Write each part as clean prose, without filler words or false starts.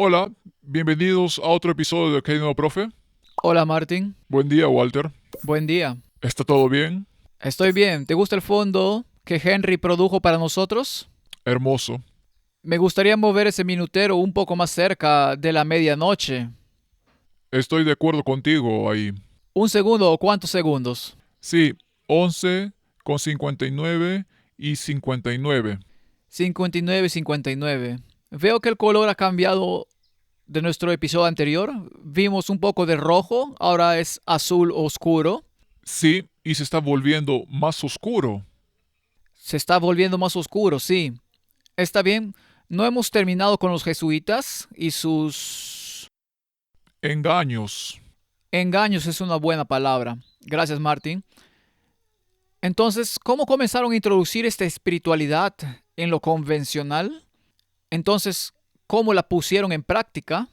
Hola, bienvenidos a otro episodio de ¿Qué hay de nuevo, profe? Hola Martín, Buen día, Walter. buen día. ¿Está todo bien? Estoy bien. ¿Te gusta el fondo que Henry produjo para nosotros? Hermoso. Me gustaría mover ese minutero un poco más cerca de la medianoche. Estoy de acuerdo contigo ahí. ¿Un segundo o cuántos segundos? Sí, 11 con 59 y 59. 59, 59. Veo que el color ha cambiado de nuestro episodio anterior. Vimos un poco de rojo, ahora es azul oscuro. Sí, y se está volviendo más oscuro. Se está volviendo más oscuro, sí. Está bien. No hemos terminado con los jesuitas y sus Engaños. engaños es una buena palabra. Gracias, Martín. Entonces, ¿cómo comenzaron a introducir esta espiritualidad en lo convencional? Entonces, ¿cómo la pusieron en práctica?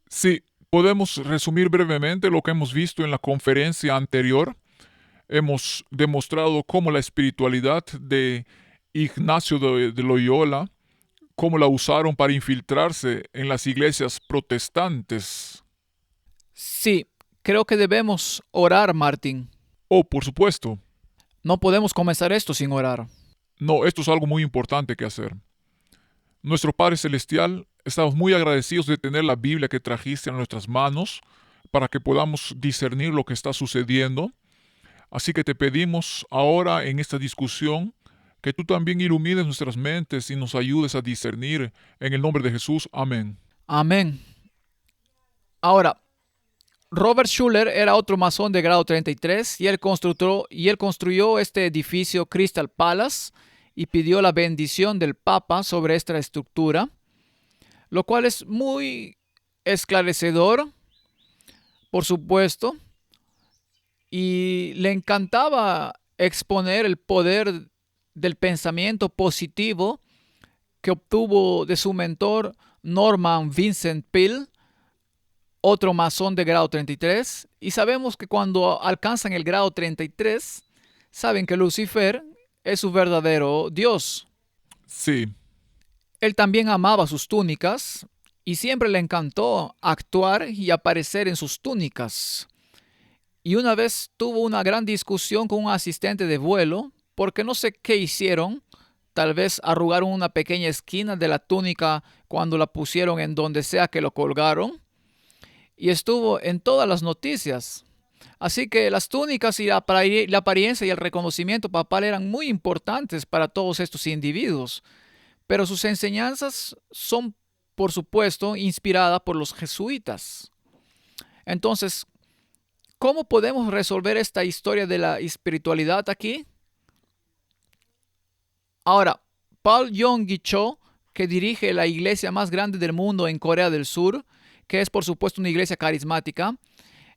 Sí, podemos resumir brevemente lo que hemos visto en la conferencia anterior. Hemos demostrado cómo la espiritualidad de Ignacio de Loyola, cómo la usaron para infiltrarse en las iglesias protestantes. Sí, creo que debemos orar, Martín. Oh, por supuesto. No podemos comenzar esto sin orar. No, esto es algo muy importante que hacer. Nuestro Padre Celestial, estamos muy agradecidos de tener la Biblia que trajiste a nuestras manos para que podamos discernir lo que está sucediendo. Así que te pedimos ahora en esta discusión que tú también ilumines nuestras mentes y nos ayudes a discernir en el nombre de Jesús. Amén. Amén. Ahora, Robert Schuller era otro masón de grado 33 y él construyó este edificio Crystal Palace y pidió la bendición del Papa sobre esta estructura, lo cual es muy esclarecedor, por supuesto, y le encantaba exponer el poder del pensamiento positivo que obtuvo de su mentor Norman Vincent Peale, otro masón de grado 33, y sabemos que cuando alcanzan el grado 33, saben que Lucifer es su verdadero Dios. Sí, Él también amaba sus túnicas y siempre le encantó actuar y aparecer en sus túnicas. Y una vez tuvo una gran discusión con un asistente de vuelo porque no sé qué hicieron. Tal vez arrugaron una pequeña esquina de la túnica cuando la pusieron en donde sea que lo colgaron. Y estuvo en todas las noticias. Así que las túnicas y la apariencia y el reconocimiento papal eran muy importantes para todos estos individuos. Pero sus enseñanzas son, por supuesto, inspiradas por los jesuitas. Entonces, ¿cómo podemos resolver esta historia de la espiritualidad aquí? Ahora, Paul Yonggi Cho, que dirige la iglesia más grande del mundo en Corea del Sur, que es por supuesto una iglesia carismática,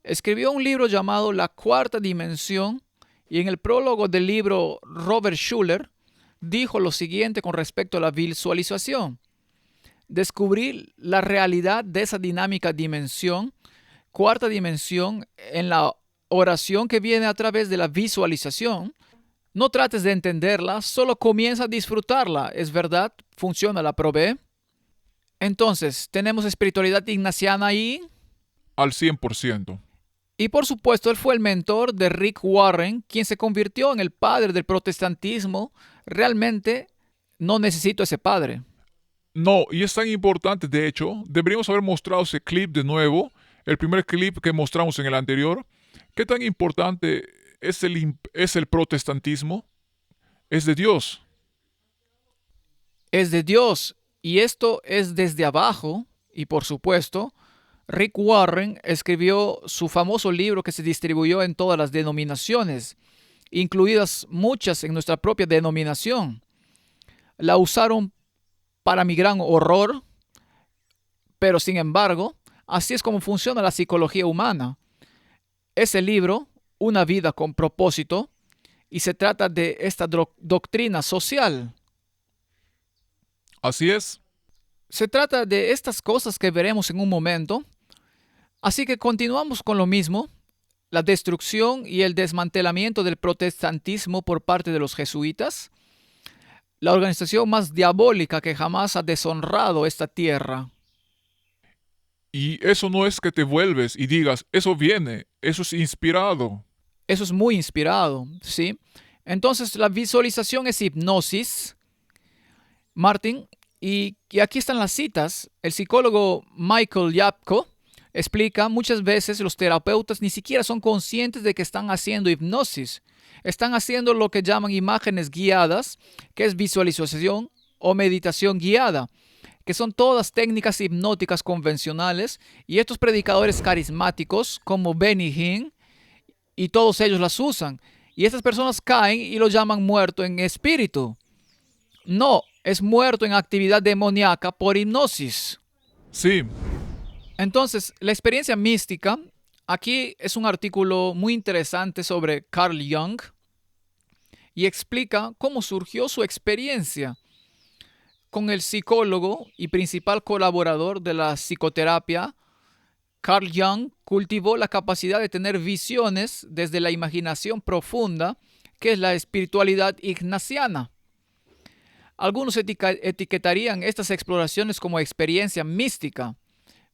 escribió un libro llamado La Cuarta Dimensión y en el prólogo del libro Robert Schuller dijo lo siguiente con respecto a la visualización. Descubrir la realidad de esa dinámica dimensión, cuarta dimensión, en la oración que viene a través de la visualización. No trates de entenderla, solo comienza a disfrutarla. Es verdad, funciona, la probé. Entonces, tenemos espiritualidad ignaciana ahí. al 100%. Y por supuesto, él fue el mentor de Rick Warren, quien se convirtió en el padre del protestantismo. Realmente no necesito ese padre. No, y es tan importante, de hecho, deberíamos haber mostrado ese clip de nuevo, el primer clip que mostramos en el anterior. ¿Qué tan importante es el protestantismo? Es de Dios. Es de Dios y esto es desde abajo. Y por supuesto, Rick Warren escribió su famoso libro que se distribuyó en todas las denominaciones, incluidas muchas en nuestra propia denominación. La usaron para mi gran horror, pero sin embargo, así es como funciona la psicología humana. Ese libro, Una vida con propósito, y se trata de esta doctrina social. Así es. Se trata de estas cosas que veremos en un momento. Así que continuamos con lo mismo, la destrucción y el desmantelamiento del protestantismo por parte de los jesuitas, la organización más diabólica que jamás ha deshonrado esta tierra. Y eso no es que te vuelves y digas, eso viene, eso es inspirado. Eso es muy inspirado, ¿sí? Entonces, la visualización es hipnosis, Martin, y aquí están las citas. El psicólogo Michael Yapko explica, muchas veces los terapeutas ni siquiera son conscientes de que están haciendo hipnosis. Están haciendo lo que llaman imágenes guiadas, que es visualización o meditación guiada, que son todas técnicas hipnóticas convencionales, y estos predicadores carismáticos como Benny Hinn y todos ellos las usan. Y estas personas caen y lo llaman muerto en espíritu. No, es muerto en actividad demoníaca por hipnosis. Sí, Entonces, la experiencia mística, aquí es un artículo muy interesante sobre Carl Jung y explica cómo surgió su experiencia con el psicólogo y principal colaborador de la psicoterapia. Carl Jung cultivó la capacidad de tener visiones desde la imaginación profunda, que es la espiritualidad ignaciana. Algunos etiquetarían estas exploraciones como experiencia mística,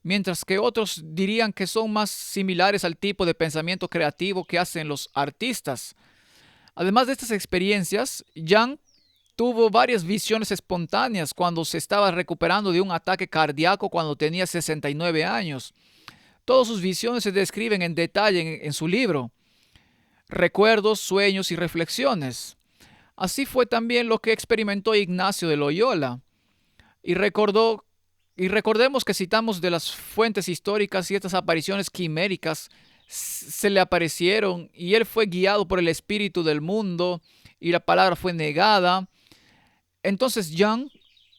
mientras que otros dirían que son más similares al tipo de pensamiento creativo que hacen los artistas. Además de estas experiencias, Jung tuvo varias visiones espontáneas cuando se estaba recuperando de un ataque cardíaco cuando tenía 69 años. Todas sus visiones se describen en detalle en su libro, Recuerdos, Sueños y Reflexiones. Así fue también lo que experimentó Ignacio de Loyola. Y recordemos que citamos de las fuentes históricas y estas apariciones quiméricas se le aparecieron y él fue guiado por el espíritu del mundo y la palabra fue negada. Entonces Jung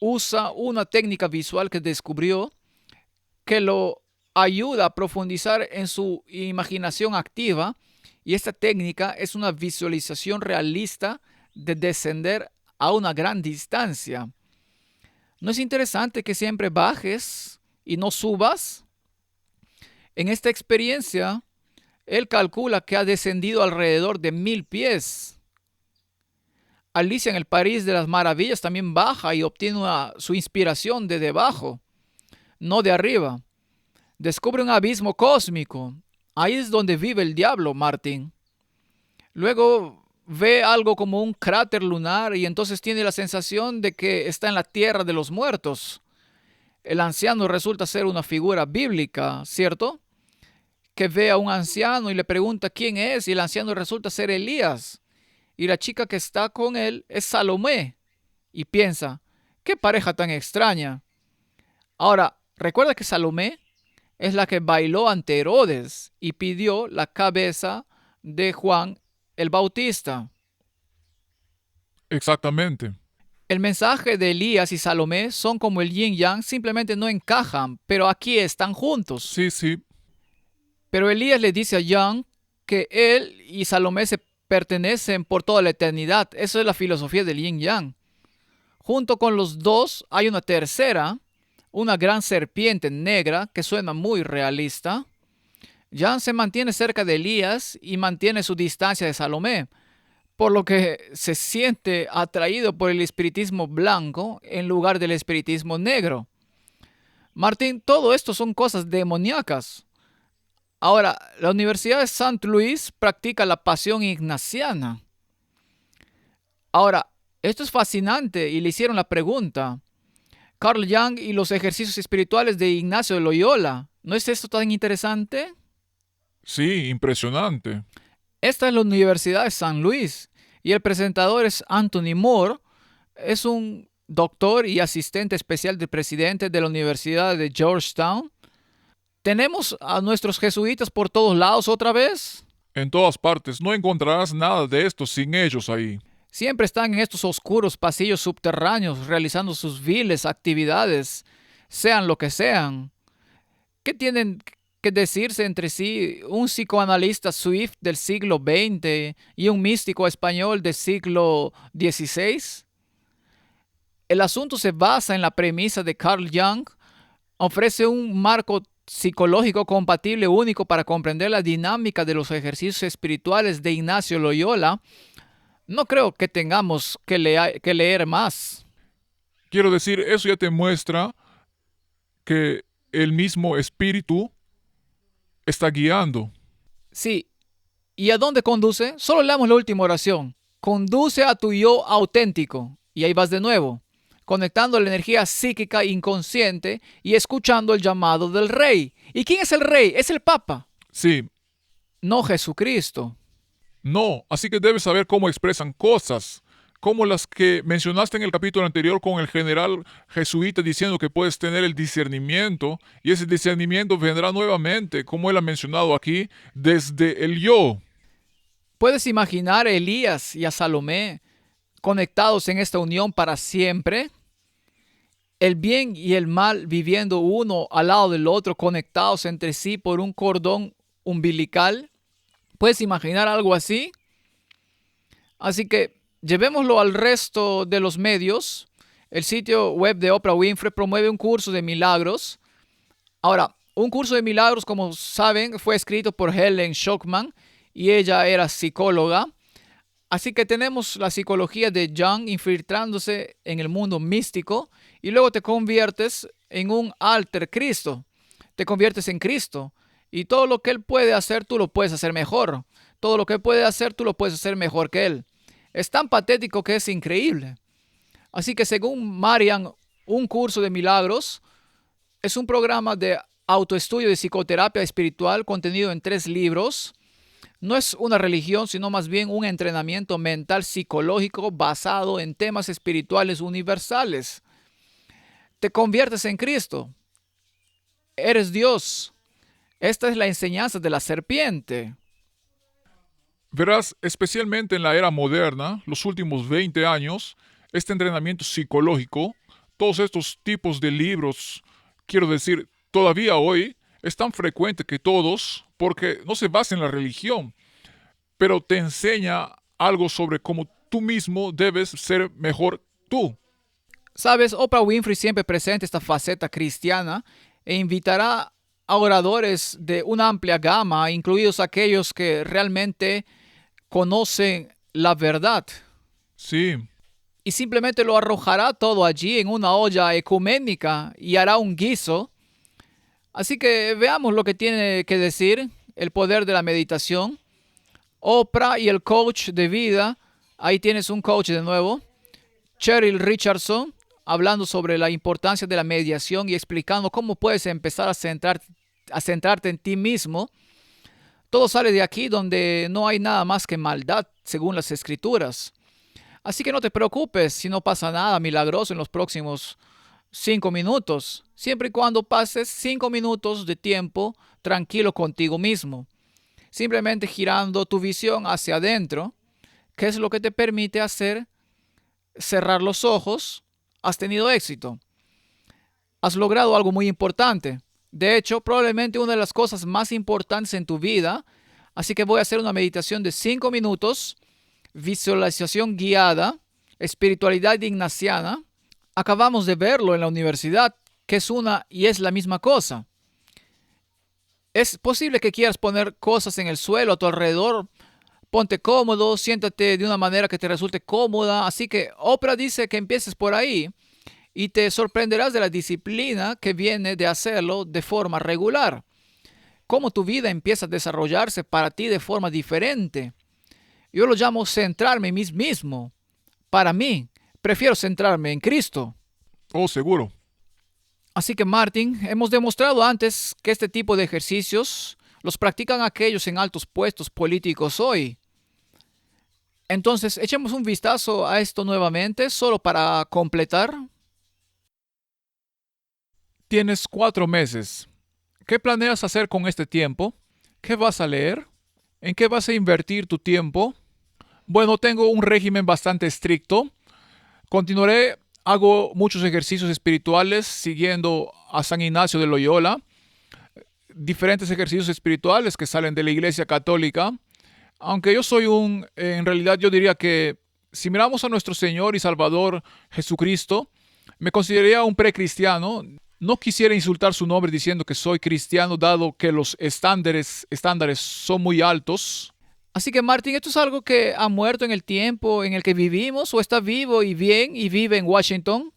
usa una técnica visual que descubrió que lo ayuda a profundizar en su imaginación activa, y esta técnica es una visualización realista de descender a una gran distancia. ¿No es interesante que siempre bajes y no subas? En esta experiencia, él calcula que ha descendido alrededor de 1000 pies. Alicia en el País de las Maravillas también baja y obtiene su inspiración de debajo, no de arriba. Descubre un abismo cósmico. Ahí es donde vive el diablo, Martin. Luego ve algo como un cráter lunar y entonces tiene la sensación de que está en la tierra de los muertos. El anciano resulta ser una figura bíblica, ¿cierto? Que ve a un anciano y le pregunta quién es, y el anciano resulta ser Elías. Y la chica que está con él es Salomé. Y piensa, qué pareja tan extraña. Ahora, recuerda que Salomé es la que bailó ante Herodes y pidió la cabeza de Juan el Bautista. exactamente. El mensaje de Elías y Salomé son como el yin yang, simplemente no encajan, pero aquí están juntos. Sí, sí, Pero Elías le dice a Yang que él y Salomé se pertenecen por toda la eternidad. Eso es la filosofía del yin yang. Junto con los dos hay una tercera, una gran serpiente negra que suena muy realista. Yang se mantiene cerca de Elías y mantiene su distancia de Salomé, por lo que se siente atraído por el espiritismo blanco en lugar del espiritismo negro. Martín, todo esto son cosas demoníacas. Ahora, la Universidad de St. Louis practica la pasión ignaciana. Ahora, esto es fascinante y le hicieron la pregunta. Carl Jung y los ejercicios espirituales de Ignacio de Loyola. ¿No es esto tan interesante? sí, impresionante. Esta es la Universidad de San Luis y el presentador es Anthony Moore. Es un doctor y asistente especial del presidente de la Universidad de Georgetown. ¿Tenemos a nuestros jesuitas por todos lados otra vez? En todas partes no encontrarás nada de esto sin ellos ahí. Siempre están en estos oscuros pasillos subterráneos realizando sus viles actividades, sean lo que sean. ¿Qué tienen que decirse entre sí un psicoanalista Swift del siglo XX y un místico español del siglo XVI? El asunto se basa en la premisa de Carl Jung. Ofrece un marco psicológico compatible único para comprender la dinámica de los ejercicios espirituales de Ignacio Loyola. No creo que tengamos que leer más. Quiero decir, eso ya te muestra que el mismo Espíritu está guiando. Sí. ¿Y a dónde conduce? Solo leamos la última oración. Conduce a tu yo auténtico. Y ahí vas de nuevo, conectando la energía psíquica inconsciente y escuchando el llamado del Rey. ¿Y quién es el Rey? Es el Papa, Sí, no Jesucristo. no, así que debes saber cómo expresan cosas, como las que mencionaste en el capítulo anterior con el general jesuita diciendo que puedes tener el discernimiento y ese discernimiento vendrá nuevamente, como él ha mencionado aquí, desde el yo. ¿Puedes imaginar a Elías y a Salomé conectados en esta unión para siempre? El bien y el mal viviendo uno al lado del otro, conectados entre sí por un cordón umbilical. ¿Puedes imaginar algo así? Así que llevémoslo al resto de los medios. El sitio web de Oprah Winfrey promueve un curso de milagros. Ahora, un curso de milagros, como saben, fue escrito por Helen Schucman y ella era psicóloga. Así que tenemos la psicología de Jung infiltrándose en el mundo místico y luego te conviertes en un alter Cristo. Te conviertes en Cristo y todo lo que Él puede hacer, tú lo puedes hacer mejor. Todo lo que Él puede hacer, tú lo puedes hacer mejor que Él. Es tan patético que es increíble. Así que según Marian, un curso de milagros es un programa de autoestudio de psicoterapia espiritual contenido en 3 libros. No es una religión, sino más bien un entrenamiento mental psicológico basado en temas espirituales universales. Te conviertes en Cristo. Eres Dios. Esta es la enseñanza de la serpiente. Verás, especialmente en la era moderna, los últimos 20 años, este entrenamiento psicológico, todos estos tipos de libros, quiero decir, todavía hoy es tan frecuente que todos, porque no se basa en la religión, pero te enseña algo sobre cómo tú mismo debes ser mejor tú. Sabes, Oprah Winfrey siempre presenta esta faceta cristiana e invitará a oradores de una amplia gama, incluidos aquellos que realmente conocen la verdad. Sí, Y simplemente lo arrojará todo allí en una olla ecuménica y hará un guiso. Así que veamos lo que tiene que decir el poder de la meditación. Oprah y el coach de vida. Ahí tienes un coach de nuevo. Cheryl Richardson, hablando sobre la importancia de la mediación y explicando cómo puedes empezar a centrarte en ti mismo. Todo sale de aquí donde no hay nada más que maldad, según las escrituras. Así que no te preocupes si no pasa nada milagroso en los próximos 5 minutos, siempre y cuando pases 5 minutos de tiempo tranquilo contigo mismo, simplemente girando tu visión hacia adentro, que es lo que te permite hacer cerrar los ojos. Has tenido éxito. Has logrado algo muy importante. De hecho, probablemente una de las cosas más importantes en tu vida. Así que voy a hacer una meditación de 5 minutos, visualización guiada, espiritualidad ignaciana. Acabamos de verlo en la universidad, que es una y es la misma cosa. Es posible que quieras poner cosas en el suelo a tu alrededor. Ponte cómodo, siéntate de una manera que te resulte cómoda. Así que Oprah dice que empieces por ahí y te sorprenderás de la disciplina que viene de hacerlo de forma regular. Cómo tu vida empieza a desarrollarse para ti de forma diferente. Yo lo llamo centrarme en mí mismo. Para mí, prefiero centrarme en Cristo. oh, seguro. Así que, Martin, hemos demostrado antes que este tipo de ejercicios los practican aquellos en altos puestos políticos hoy. Entonces, echemos un vistazo a esto nuevamente, solo para completar. Tienes 4 meses. ¿Qué planeas hacer con este tiempo? ¿Qué vas a leer? ¿En qué vas a invertir tu tiempo? Bueno, tengo un régimen bastante estricto. Continuaré, hago muchos ejercicios espirituales siguiendo a San Ignacio de Loyola. Diferentes ejercicios espirituales que salen de la Iglesia Católica. Aunque yo soy en realidad yo diría que si miramos a nuestro Señor y Salvador Jesucristo, me consideraría un precristiano. No quisiera insultar su nombre diciendo que soy cristiano, dado que los estándares son muy altos. Así que, Martín, ¿esto es algo que ha muerto en el tiempo en el que vivimos o está vivo y bien y vive en Washington?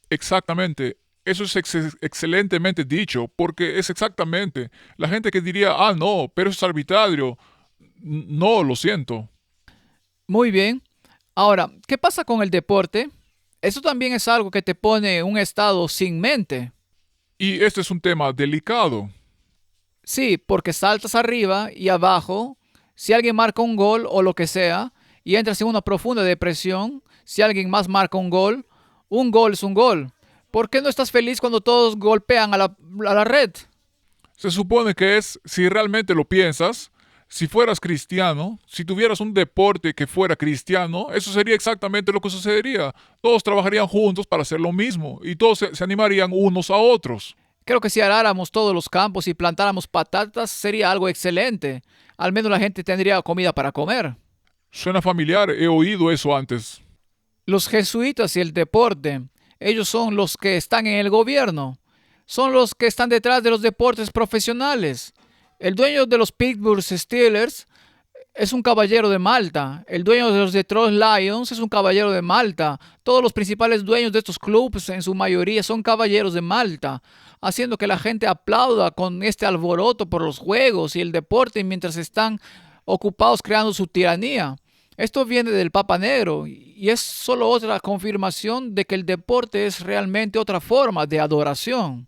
Exactamente. Eso es excelentemente dicho, porque es exactamente la gente que diría, no, pero eso es arbitrario. No, lo siento. Muy bien. Ahora, ¿qué pasa con el deporte? Eso también es algo que te pone en un estado sin mente. Y este es un tema delicado. Sí, porque saltas arriba y abajo. Si alguien marca un gol o lo que sea, y entras en una profunda depresión, si alguien más marca un gol es un gol. ¿Por qué no estás feliz cuando todos golpean a la red? Se supone que es, si realmente lo piensas, si fueras cristiano, si tuvieras un deporte que fuera cristiano, eso sería exactamente lo que sucedería. Todos trabajarían juntos para hacer lo mismo y todos se animarían unos a otros. Creo que si aráramos todos los campos y plantáramos patatas sería algo excelente. Al menos la gente tendría comida para comer. Suena familiar, he oído eso antes. Los jesuitas y el deporte, ellos son los que están en el gobierno. Son los que están detrás de los deportes profesionales. El dueño de los Pittsburgh Steelers es un caballero de Malta. El dueño de los Detroit Lions es un caballero de Malta. Todos los principales dueños de estos clubes, en su mayoría, son caballeros de Malta, haciendo que la gente aplauda con este alboroto por los juegos y el deporte mientras están ocupados creando su tiranía. Esto viene del Papa Negro y es solo otra confirmación de que el deporte es realmente otra forma de adoración.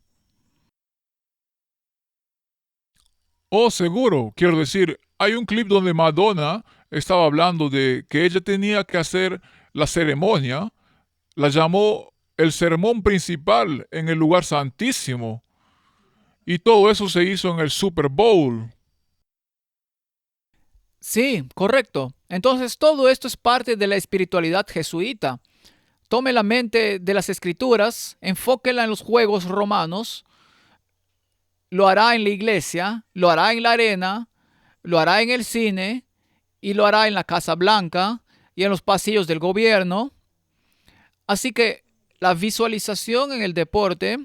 Oh, seguro, quiero decir, hay un clip donde Madonna estaba hablando de que ella tenía que hacer la ceremonia, la llamó el sermón principal en el lugar santísimo, y todo eso se hizo en el Super Bowl. Sí, correcto. Entonces todo esto es parte de la espiritualidad jesuita. Tome la mente de las escrituras, enfóquela en los juegos romanos, lo hará en la iglesia, lo hará en la arena, lo hará en el cine y lo hará en la Casa Blanca y en los pasillos del gobierno. Así que la visualización en el deporte,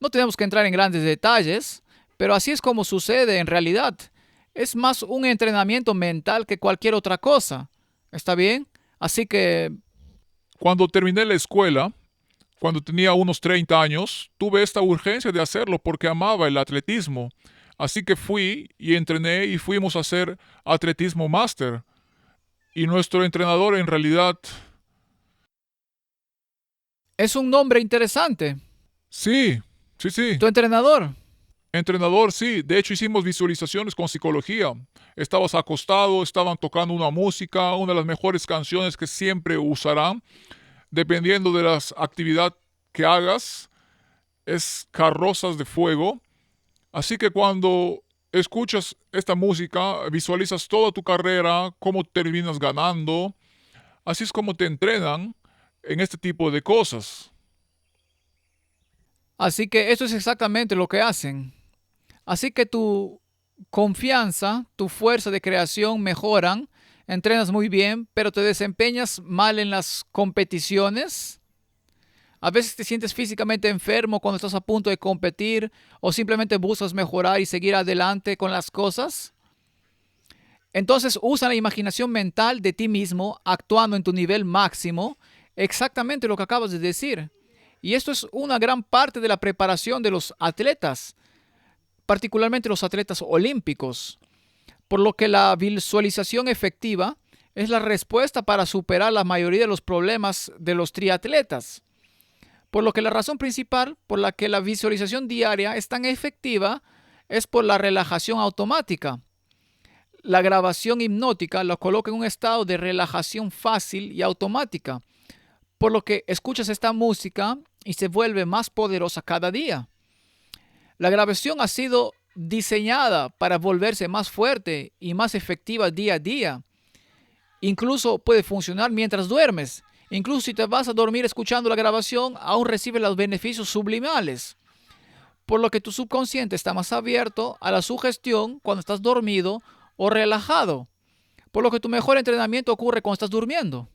no tenemos que entrar en grandes detalles, pero así es como sucede en realidad. Es más un entrenamiento mental que cualquier otra cosa. ¿Está bien? Así que Cuando terminé la escuela, cuando tenía unos 30 años, tuve esta urgencia de hacerlo porque amaba el atletismo. Así que fui y entrené y fuimos a hacer atletismo máster. Y nuestro entrenador en realidad, es un nombre interesante. sí, sí, sí. Tu entrenador. Entrenador, sí. De hecho, hicimos visualizaciones con psicología. Estabas acostado, estaban tocando una música, una de las mejores canciones que siempre usarán, dependiendo de la actividad que hagas, es Carrozas de Fuego. Así que cuando escuchas esta música, visualizas toda tu carrera, cómo terminas ganando. Así es como te entrenan en este tipo de cosas. Así que eso es exactamente lo que hacen. Así que tu confianza, tu fuerza de creación mejoran, entrenas muy bien, pero te desempeñas mal en las competiciones. A veces te sientes físicamente enfermo cuando estás a punto de competir o simplemente buscas mejorar y seguir adelante con las cosas. Entonces usa la imaginación mental de ti mismo actuando en tu nivel máximo, exactamente lo que acabas de decir. Y esto es una gran parte de la preparación de los atletas, particularmente los atletas olímpicos, por lo que la visualización efectiva es la respuesta para superar la mayoría de los problemas de los triatletas. Por lo que la razón principal por la que la visualización diaria es tan efectiva es por la relajación automática. La grabación hipnótica lo coloca en un estado de relajación fácil y automática, por lo que escuchas esta música y se vuelve más poderosa cada día. La grabación ha sido diseñada para volverse más fuerte y más efectiva día a día. Incluso puede funcionar mientras duermes. Incluso si te vas a dormir escuchando la grabación, aún recibes los beneficios subliminales. Por lo que tu subconsciente está más abierto a la sugestión cuando estás dormido o relajado. Por lo que tu mejor entrenamiento ocurre cuando estás durmiendo.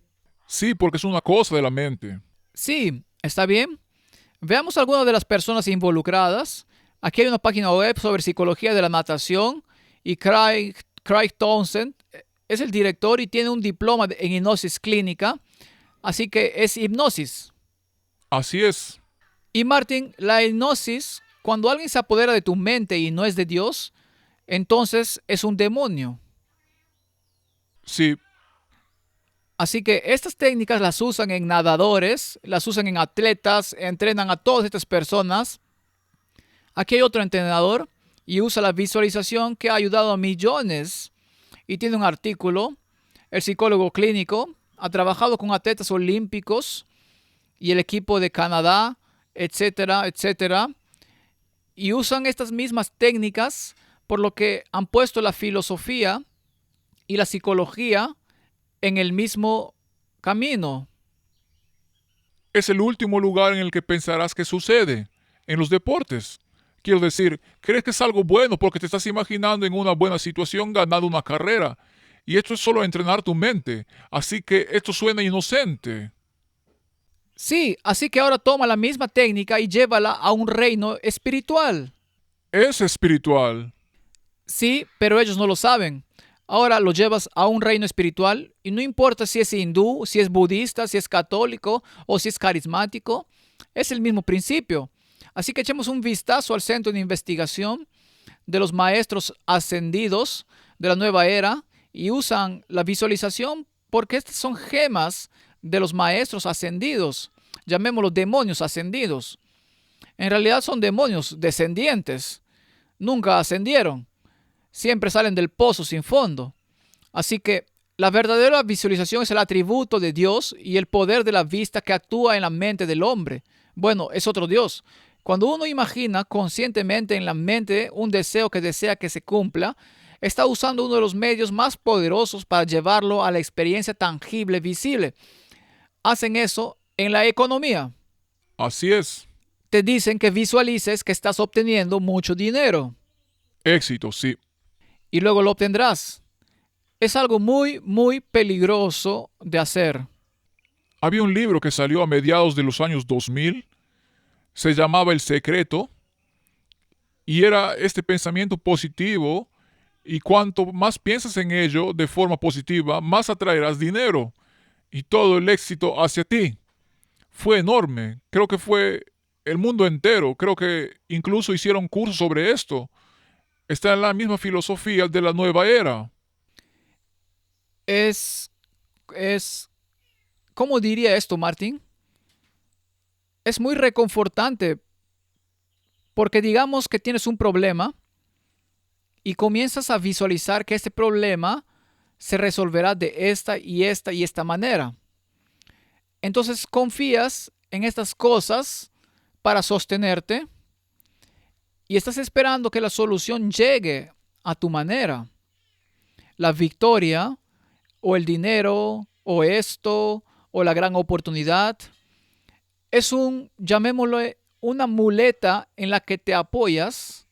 Sí, porque es una cosa de la mente. Sí, está bien. Veamos algunas de las personas involucradas. Aquí hay una página web sobre psicología de la natación y Craig Townsend es el director y tiene un diploma en hipnosis clínica. Así que es hipnosis. Así es. Y Martín, la hipnosis, cuando alguien se apodera de tu mente y no es de Dios, entonces es un demonio. Sí, Así que estas técnicas las usan en nadadores, las usan en atletas, entrenan a todas estas personas. Aquí hay otro entrenador y usa la visualización que ha ayudado a millones y tiene un artículo. El psicólogo clínico ha trabajado con atletas olímpicos y el equipo de Canadá, etcétera, etcétera. Y usan estas mismas técnicas, por lo que han puesto la filosofía y la psicología en el mismo camino. es el último lugar en el que pensarás que sucede, en los deportes. Quiero decir, crees que es algo bueno porque te estás imaginando en una buena situación ganando una carrera. Y esto es solo entrenar tu mente. Así que esto suena inocente. Sí, así que ahora toma la misma técnica y llévala a un reino espiritual. Es espiritual. Sí, pero ellos no lo saben. Ahora lo llevas a un reino espiritual y no importa si es hindú, si es budista, si es católico o si es carismático, es el mismo principio. Así que echemos un vistazo al centro de investigación de los maestros ascendidos de la nueva era y usan la visualización porque estas son gemas de los maestros ascendidos, llamémoslos demonios ascendidos. En realidad son demonios descendientes, nunca ascendieron, siempre salen del pozo sin fondo. Así que la verdadera visualización es el atributo de Dios y el poder de la vista que actúa en la mente del hombre. Bueno, es otro Dios. Cuando uno imagina conscientemente en la mente un deseo que desea que se cumpla, está usando uno de los medios más poderosos para llevarlo a la experiencia tangible, visible. Hacen eso en la economía. Así es. Te dicen que visualices que estás obteniendo mucho dinero Éxito, sí. y luego lo obtendrás. Es algo muy, muy peligroso de hacer. Había un libro que salió a mediados de los años 2000. Se llamaba El Secreto. Y era este pensamiento positivo. Y cuanto más piensas en ello de forma positiva, más atraerás dinero. Y todo el éxito hacia ti. Fue enorme. Creo que fue el mundo entero. Creo que incluso hicieron cursos sobre esto. Está en la misma filosofía de la nueva era. Es, es, ¿Cómo diría esto, Martín? Es muy reconfortante porque digamos que tienes un problema y comienzas a visualizar que este problema se resolverá de esta y esta y esta manera. Entonces confías en estas cosas para sostenerte y estás esperando que la solución llegue a tu manera. La victoria o el dinero o esto o la gran oportunidad es llamémoslo, una muleta en la que te apoyas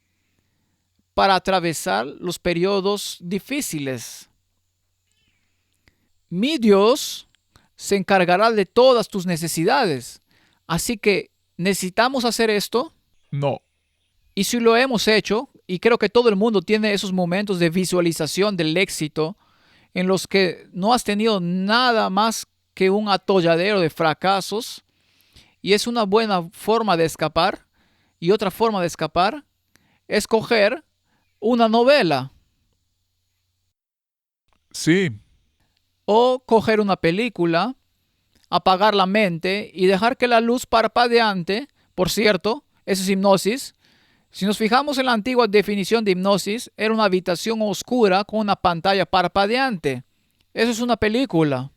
para atravesar los periodos difíciles. Mi Dios se encargará de todas tus necesidades. Así que necesitamos hacer esto. No. Y si lo hemos hecho, y creo que todo el mundo tiene esos momentos de visualización del éxito en los que no has tenido nada más que un atolladero de fracasos, y es una buena forma de escapar. Y otra forma de escapar es coger una novela Sí. o coger una película, apagar la mente y dejar que la luz parpadeante, por cierto, eso es hipnosis. Si nos fijamos en la antigua definición de hipnosis, era una habitación oscura con una pantalla parpadeante. Eso es una película.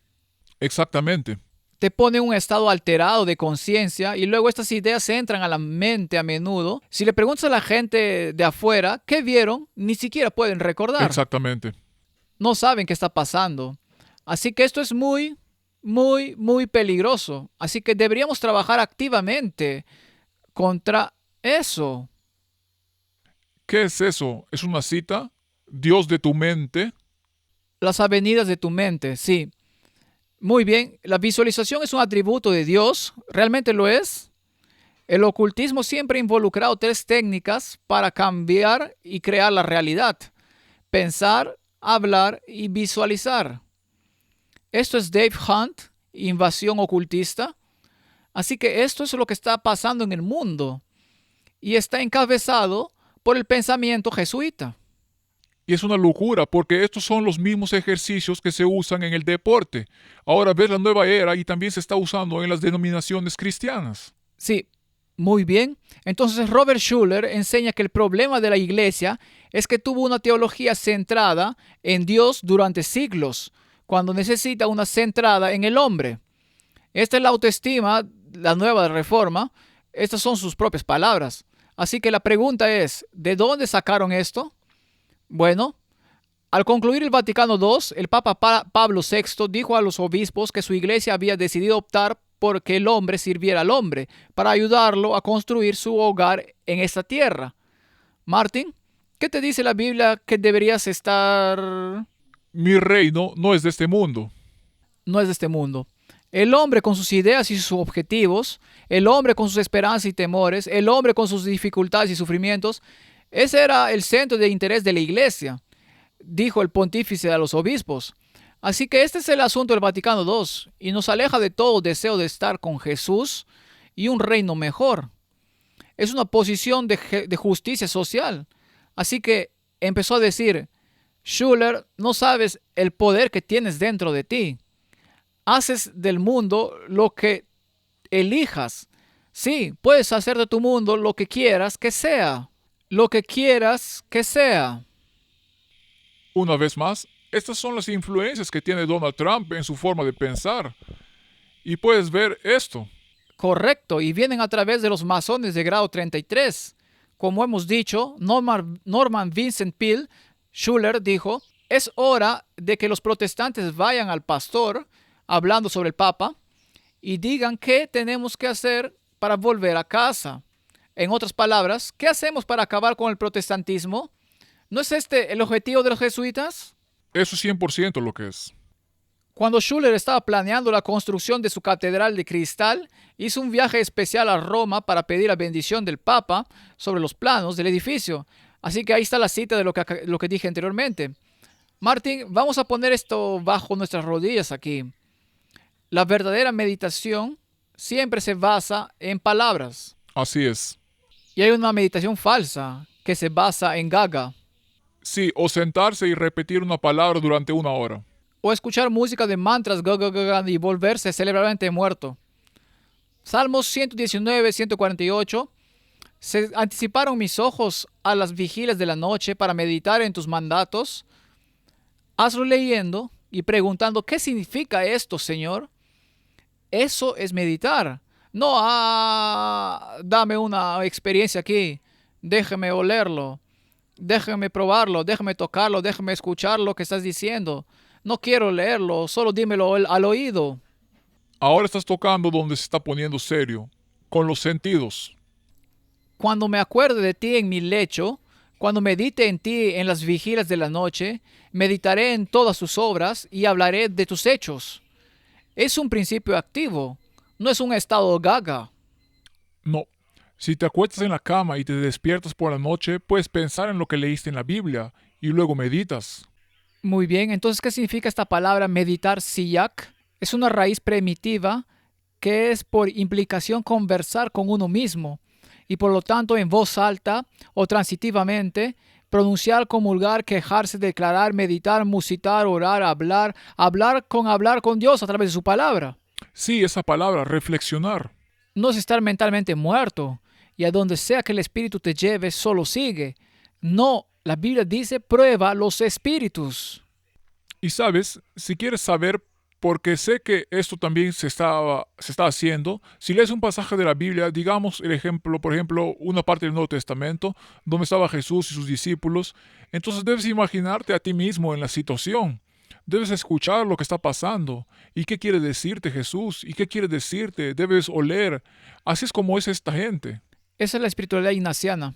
Exactamente. Te pone en un estado alterado de conciencia y luego estas ideas entran a la mente a menudo. Si le preguntas a la gente de afuera qué vieron, ni siquiera pueden recordar. Exactamente. No saben qué está pasando. Así que esto es muy, muy, muy peligroso. Así que deberíamos trabajar activamente contra eso. ¿Qué es eso? ¿Es una cita? Dios de tu mente. Las avenidas de tu mente, sí. Muy bien, la visualización es un atributo de Dios, ¿realmente lo es? El ocultismo siempre ha involucrado tres técnicas para cambiar y crear la realidad: pensar, hablar y visualizar. Esto es Dave Hunt, Invasión Ocultista. Así que esto es lo que está pasando en el mundo y está encabezado por el pensamiento jesuita. Y es una locura porque estos son los mismos ejercicios que se usan en el deporte. Ahora ves la nueva era y también se está usando en las denominaciones cristianas. Sí, muy bien. Entonces Robert Schuller enseña que el problema de la iglesia es que tuvo una teología centrada en Dios durante siglos, cuando necesita una centrada en el hombre. Esta es la autoestima, la nueva reforma. Estas son sus propias palabras. Así que la pregunta es, ¿de dónde sacaron esto? Bueno, al concluir el Vaticano II, el Papa Pablo VI dijo a los obispos que su iglesia había decidido optar por que el hombre sirviera al hombre para ayudarlo a construir su hogar en esta tierra. Martin, ¿qué te dice la Biblia que deberías estar? Mi reino no es de este mundo. No es de este mundo. El hombre con sus ideas y sus objetivos, el hombre con sus esperanzas y temores, el hombre con sus dificultades y sufrimientos, ese era el centro de interés de la iglesia, dijo el pontífice a los obispos. Así que este es el asunto del Vaticano II y nos aleja de todo deseo de estar con Jesús y un reino mejor. Es una posición de justicia social. Así que empezó a decir, Schuller, no sabes el poder que tienes dentro de ti. Haces del mundo lo que elijas. Sí, puedes hacer de tu mundo lo que quieras que sea. Lo que quieras que sea. Una vez más, estas son las influencias que tiene Donald Trump en su forma de pensar. Y puedes ver esto. Correcto, y vienen a través de los masones de grado 33. Como hemos dicho, Norman Vincent Peale, Schuller, dijo, es hora de que los protestantes vayan al pastor, hablando sobre el Papa, y digan qué tenemos que hacer para volver a casa. En otras palabras, ¿qué hacemos para acabar con el protestantismo? ¿No es este el objetivo de los jesuitas? Eso es 100% lo que es. Cuando Schuller estaba planeando la construcción de su catedral de cristal, hizo un viaje especial a Roma para pedir la bendición del Papa sobre los planos del edificio. Así que ahí está la cita de lo que dije anteriormente. Martín, vamos a poner esto bajo nuestras rodillas aquí. La verdadera meditación siempre se basa en palabras. Así es. Y hay una meditación falsa que se basa en gaga. Sí, o sentarse y repetir una palabra durante una hora. O escuchar música de mantras y volverse cerebralmente muerto. Salmos 119, 148. Se anticiparon mis ojos a las vigilias de la noche para meditar en tus mandatos. Hazlo leyendo y preguntando, ¿qué significa esto, Señor? Eso es meditar. No, dame una experiencia aquí. Déjame olerlo. Déjame probarlo. Déjame tocarlo. Déjame escuchar lo que estás diciendo. No quiero leerlo. Solo dímelo al oído. Ahora estás tocando donde se está poniendo serio, con los sentidos. Cuando me acuerde de ti en mi lecho, cuando medite en ti en las vigilias de la noche, meditaré en todas tus obras y hablaré de tus hechos. Es un principio activo, no es un estado gaga. No. Si te acuestas en la cama y te despiertas por la noche, puedes pensar en lo que leíste en la Biblia y luego meditas. Muy bien, entonces, ¿qué significa esta palabra meditar siyak? Es una raíz primitiva que es por implicación conversar con uno mismo y por lo tanto en voz alta o transitivamente pronunciar, comulgar, quejarse, declarar, meditar, musitar, orar, hablar con Dios a través de su palabra. Sí, esa palabra, reflexionar. No es estar mentalmente muerto y a donde sea que el espíritu te lleve, solo sigue. No, la Biblia dice, prueba los espíritus. Y sabes, si quieres saber, porque sé que esto también se está haciendo, si lees un pasaje de la Biblia, digamos el ejemplo, por ejemplo, una parte del Nuevo Testamento, donde estaba Jesús y sus discípulos, entonces debes imaginarte a ti mismo en la situación. Debes escuchar lo que está pasando. ¿Y qué quiere decirte Jesús? ¿Y qué quiere decirte? Debes oler. Así es como es esta gente. Esa es la espiritualidad ignaciana.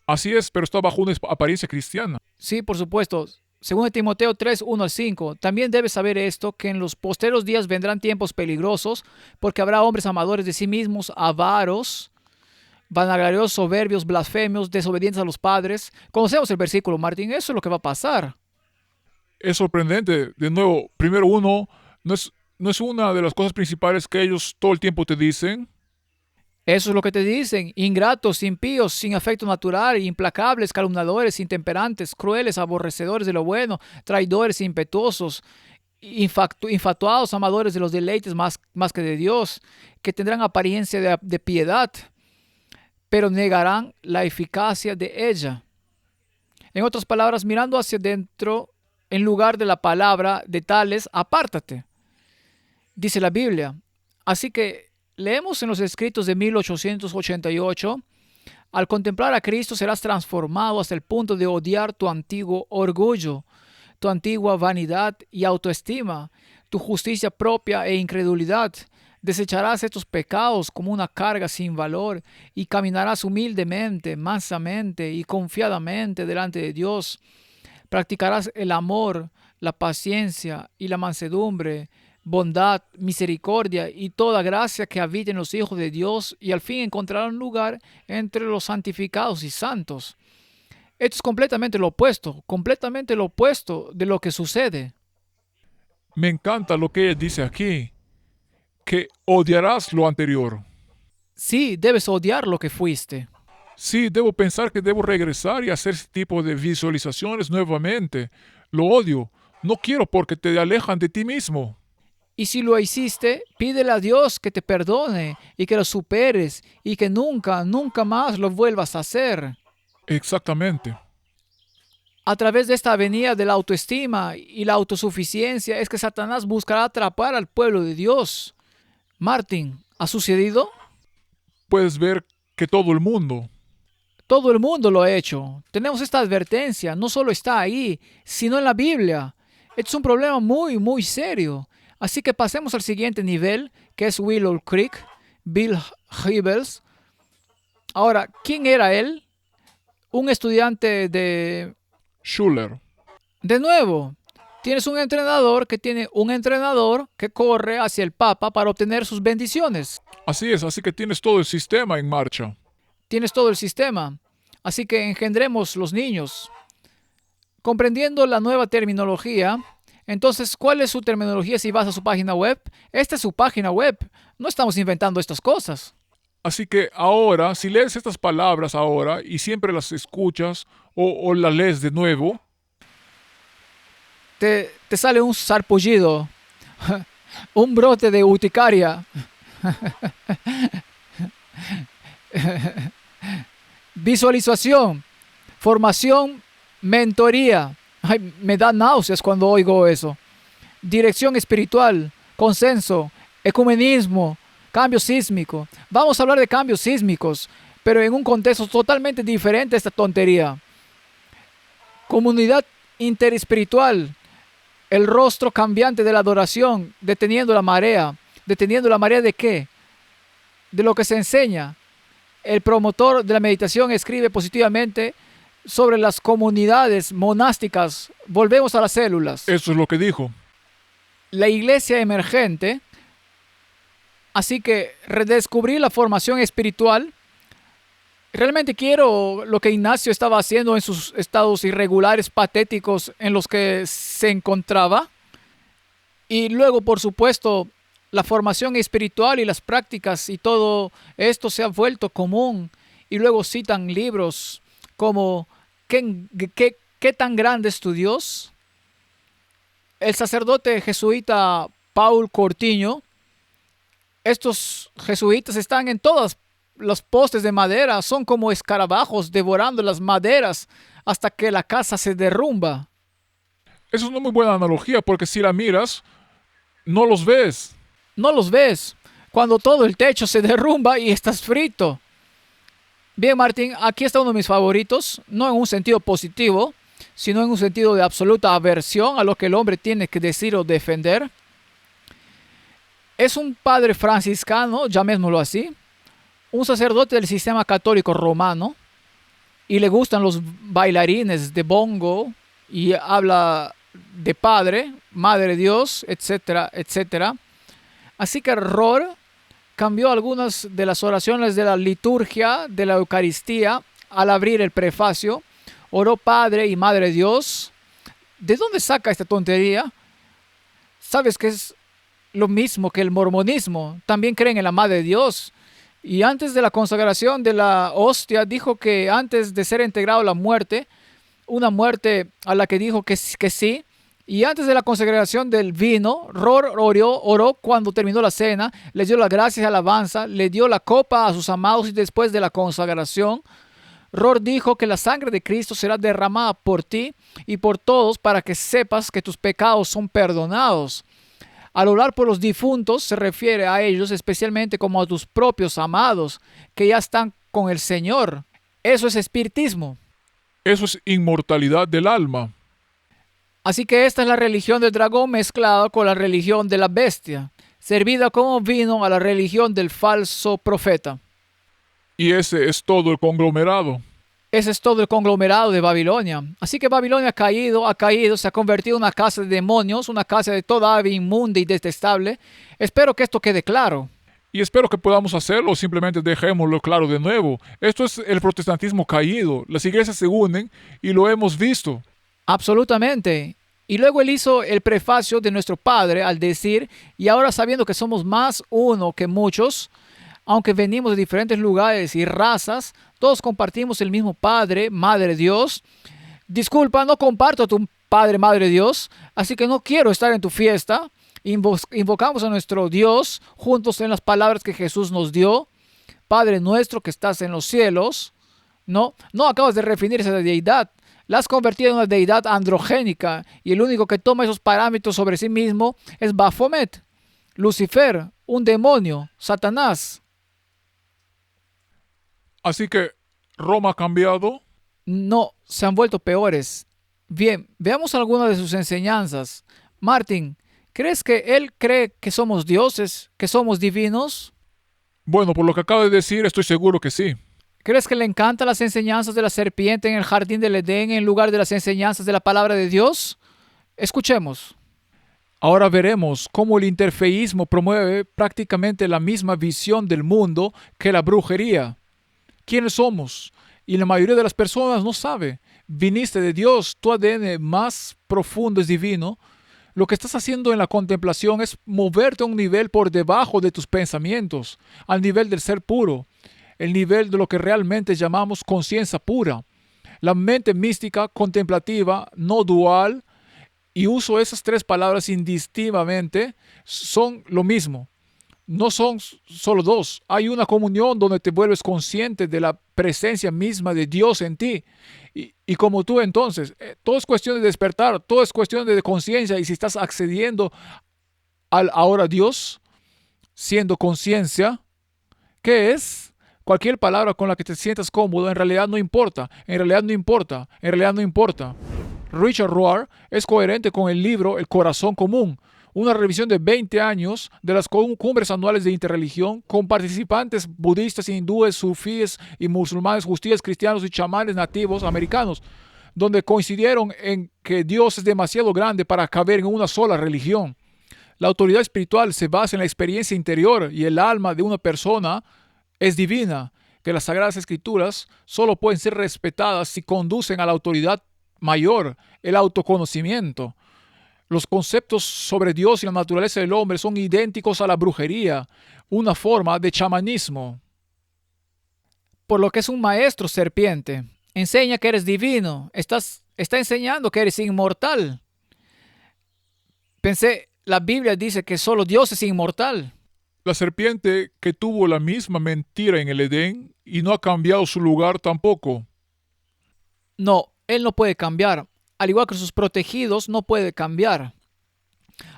Así es, pero está bajo una apariencia cristiana. Sí, por supuesto. Según Timoteo 3, 1 al 5, también debes saber esto, que en los posteros días vendrán tiempos peligrosos, porque habrá hombres amadores de sí mismos, avaros, vanagloriosos, soberbios, blasfemios, desobedientes a los padres. Conocemos el versículo, Martín, eso es lo que va a pasar. Es sorprendente. De nuevo, primero uno, no es una de las cosas principales que ellos todo el tiempo te dicen. Eso es lo que te dicen. Ingratos, impíos, sin afecto natural, implacables, calumniadores, intemperantes, crueles, aborrecedores de lo bueno, traidores, impetuosos, infatuados, amadores de los deleites más que de Dios, que tendrán apariencia de piedad, pero negarán la eficacia de ella. En otras palabras, mirando hacia dentro, en lugar de la palabra de tales, apártate, dice la Biblia. Así que leemos en los escritos de 1888, al contemplar a Cristo serás transformado hasta el punto de odiar tu antiguo orgullo, tu antigua vanidad y autoestima, tu justicia propia e incredulidad. Desecharás estos pecados como una carga sin valor y caminarás humildemente, mansamente y confiadamente delante de Dios. Practicarás el amor, la paciencia y la mansedumbre, bondad, misericordia y toda gracia que habita en los hijos de Dios, y al fin encontrarán lugar entre los santificados y santos. Esto es completamente lo opuesto de lo que sucede. Me encanta lo que ella dice aquí, que odiarás lo anterior. Sí, debes odiar lo que fuiste. Sí, debo pensar que debo regresar y hacer ese tipo de visualizaciones nuevamente. Lo odio. No quiero porque te alejan de ti mismo. Y si lo hiciste, pídele a Dios que te perdone y que lo superes y que nunca más lo vuelvas a hacer. Exactamente. A través de esta avenida de la autoestima y la autosuficiencia es que Satanás buscará atrapar al pueblo de Dios. Martín, ¿ha sucedido? Puedes ver que todo el mundo. Todo el mundo lo ha hecho. Tenemos esta advertencia, no solo está ahí, sino en la Biblia. Es un problema muy serio. Así que pasemos al siguiente nivel, que es Willow Creek, Bill Hybels. Ahora, ¿quién era él? Un estudiante de... Schuller. De nuevo, tienes un entrenador que tiene un entrenador que corre hacia el Papa para obtener sus bendiciones. Así es, así que tienes todo el sistema en marcha. Tienes todo el sistema. Así que engendremos los niños. Comprendiendo la nueva terminología, entonces, ¿cuál es su terminología si vas a su página web? Esta es su página web. No estamos inventando estas cosas. Así que ahora, si lees estas palabras ahora y siempre las escuchas o las lees de nuevo, Te sale un sarpullido, un brote de urticaria. Visualización, formación, mentoría. Ay, me da náuseas cuando oigo eso. Dirección espiritual, consenso, ecumenismo, cambio sísmico. Vamos a hablar de cambios sísmicos, pero en un contexto totalmente diferente a esta tontería. Comunidad interespiritual, el rostro cambiante de la adoración, deteniendo la marea. ¿Deteniendo la marea de qué? De lo que se enseña. El promotor de la meditación escribe positivamente sobre las comunidades monásticas. Volvemos a las células. eso es lo que dijo. La iglesia emergente. Así que redescubrir la formación espiritual. Realmente quiero lo que Ignacio estaba haciendo en sus estados irregulares, patéticos en los que se encontraba. Y luego, por supuesto, la formación espiritual y las prácticas y todo esto se ha vuelto común. Y luego citan libros como ¿Qué tan grande es tu Dios? El sacerdote jesuita Paul Cortiño. Estos jesuitas están en todas los postes de madera, son como escarabajos devorando las maderas hasta que la casa se derrumba. Eso es una muy buena analogía porque si la miras, no los ves. No los ves cuando todo el techo se derrumba y estás frito. Bien, Martín, aquí está uno de mis favoritos, no en un sentido positivo, sino en un sentido de absoluta aversión a lo que el hombre tiene que decir o defender. Es un padre franciscano, llamémoslo así, un sacerdote del sistema católico romano, y le gustan los bailarines de bongo, y habla de Padre, Madre Dios, etcétera, etcétera. Así que Rohr cambió algunas de las oraciones de la liturgia de la Eucaristía al abrir el prefacio. Oró Padre y Madre Dios. ¿De dónde saca esta tontería? ¿Sabes que es lo mismo que el mormonismo? También creen en la Madre Dios. Y antes de la consagración de la hostia, dijo que antes de ser integrado a la muerte, una muerte a la que dijo que sí. Y antes de la consagración del vino, Ror oró cuando terminó la cena, le dio las gracias y alabanza, le dio la copa a sus amados y después de la consagración, Ror dijo que la sangre de Cristo será derramada por ti y por todos para que sepas que tus pecados son perdonados. Al orar por los difuntos se refiere a ellos especialmente como a tus propios amados que ya están con el Señor. Eso es espiritismo. Eso es inmortalidad del alma. Así que esta es la religión del dragón mezclada con la religión de la bestia, servida como vino a la religión del falso profeta. Y ese es todo el conglomerado. Ese es todo el conglomerado de Babilonia. Así que Babilonia ha caído, se ha convertido en una casa de demonios, una casa de toda ave inmunda y detestable. Espero que esto quede claro. Y espero que podamos hacerlo, simplemente dejémoslo claro de nuevo. Esto es el protestantismo caído. Las iglesias se unen y lo hemos visto. Absolutamente. Y luego él hizo el prefacio de nuestro Padre al decir, y ahora sabiendo que somos más uno que muchos, aunque venimos de diferentes lugares y razas, todos compartimos el mismo Padre, Madre Dios. Disculpa, no comparto a tu Padre, Madre Dios, así que no quiero estar en tu fiesta. Invocamos a nuestro Dios juntos en las palabras que Jesús nos dio. Padre nuestro que estás en los cielos. No acabas de referirse a la deidad. La has convertido en una deidad androgénica y el único que toma esos parámetros sobre sí mismo es Baphomet, Lucifer, un demonio, Satanás. Así que Roma ha cambiado. No, se han vuelto peores. Bien, veamos algunas de sus enseñanzas. Martin, ¿crees que él cree que somos dioses, que somos divinos? Bueno, por lo que acaba de decir, estoy seguro que sí. ¿Crees que le encantan las enseñanzas de la serpiente en el jardín del Edén en lugar de las enseñanzas de la palabra de Dios? Escuchemos. Ahora veremos cómo el interfeísmo promueve prácticamente la misma visión del mundo que la brujería. ¿Quiénes somos? Y la mayoría de las personas no sabe. Viniste de Dios, tu ADN más profundo es divino. Lo que estás haciendo en la contemplación es moverte a un nivel por debajo de tus pensamientos, al nivel del ser puro, el nivel de lo que realmente llamamos conciencia pura. La mente mística, contemplativa, no dual, y uso esas tres palabras indistintivamente, son lo mismo. No son solo dos. Hay una comunión donde te vuelves consciente de la presencia misma de Dios en ti. Y como tú entonces, todo es cuestión de despertar, todo es cuestión de conciencia. Y si estás accediendo al ahora Dios, siendo conciencia, ¿qué es? Cualquier palabra con la que te sientas cómodo en realidad no importa, en realidad no importa, en realidad no importa. Richard Rohr es coherente con el libro El Corazón Común, una revisión de 20 años de las cumbres anuales de interreligión con participantes budistas, hindúes, sufíes y musulmanes, justíes, cristianos y chamanes nativos americanos, donde coincidieron en que Dios es demasiado grande para caber en una sola religión. La autoridad espiritual se basa en la experiencia interior y el alma de una persona es divina, que las Sagradas Escrituras solo pueden ser respetadas si conducen a la autoridad mayor, el autoconocimiento. Los conceptos sobre Dios y la naturaleza del hombre son idénticos a la brujería, una forma de chamanismo. Por lo que es un maestro serpiente, enseña que eres divino, está enseñando que eres inmortal. Pensé, la Biblia dice que solo Dios es inmortal. La serpiente que tuvo la misma mentira en el Edén y no ha cambiado su lugar tampoco. No, él no puede cambiar. Al igual que sus protegidos, no puede cambiar.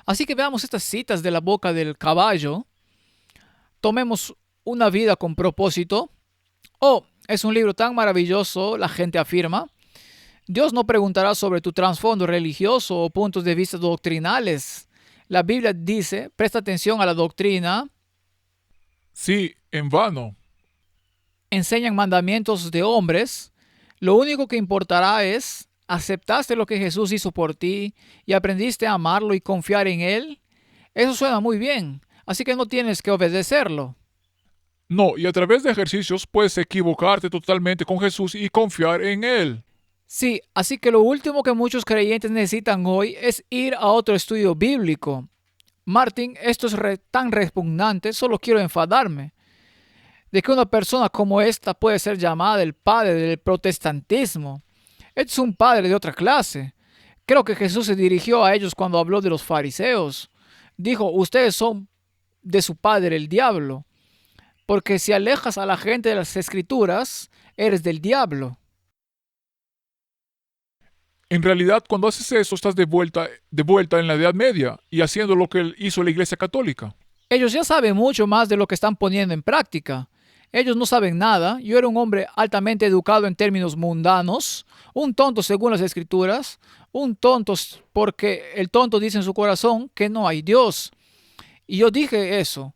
Así que veamos estas citas de la boca del caballo. Tomemos una vida con propósito. Oh, es un libro tan maravilloso, la gente afirma. Dios no preguntará sobre tu trasfondo religioso o puntos de vista doctrinales. La Biblia dice, presta atención a la doctrina. Sí, en vano. Enseñan mandamientos de hombres. Lo único que importará es, ¿aceptaste lo que Jesús hizo por ti y aprendiste a amarlo y confiar en Él? Eso suena muy bien, así que no tienes que obedecerlo. No, y a través de ejercicios puedes equivocarte totalmente con Jesús y confiar en Él. Sí, así que lo último que muchos creyentes necesitan hoy es ir a otro estudio bíblico. Martin, esto es tan repugnante, solo quiero enfadarme. de que una persona como esta puede ser llamada el padre del protestantismo. Este es un padre de otra clase. Creo que Jesús se dirigió a ellos cuando habló de los fariseos. Dijo, ustedes son de su padre el diablo, porque si alejas a la gente de las escrituras, eres del diablo. En realidad, cuando haces eso, estás de vuelta en la Edad Media y haciendo lo que hizo la Iglesia Católica. Ellos ya saben mucho más de lo que están poniendo en práctica. Ellos no saben nada. Yo era un hombre altamente educado en términos mundanos, un tonto según las escrituras, un tonto porque el tonto dice en su corazón que no hay Dios. Y yo dije eso.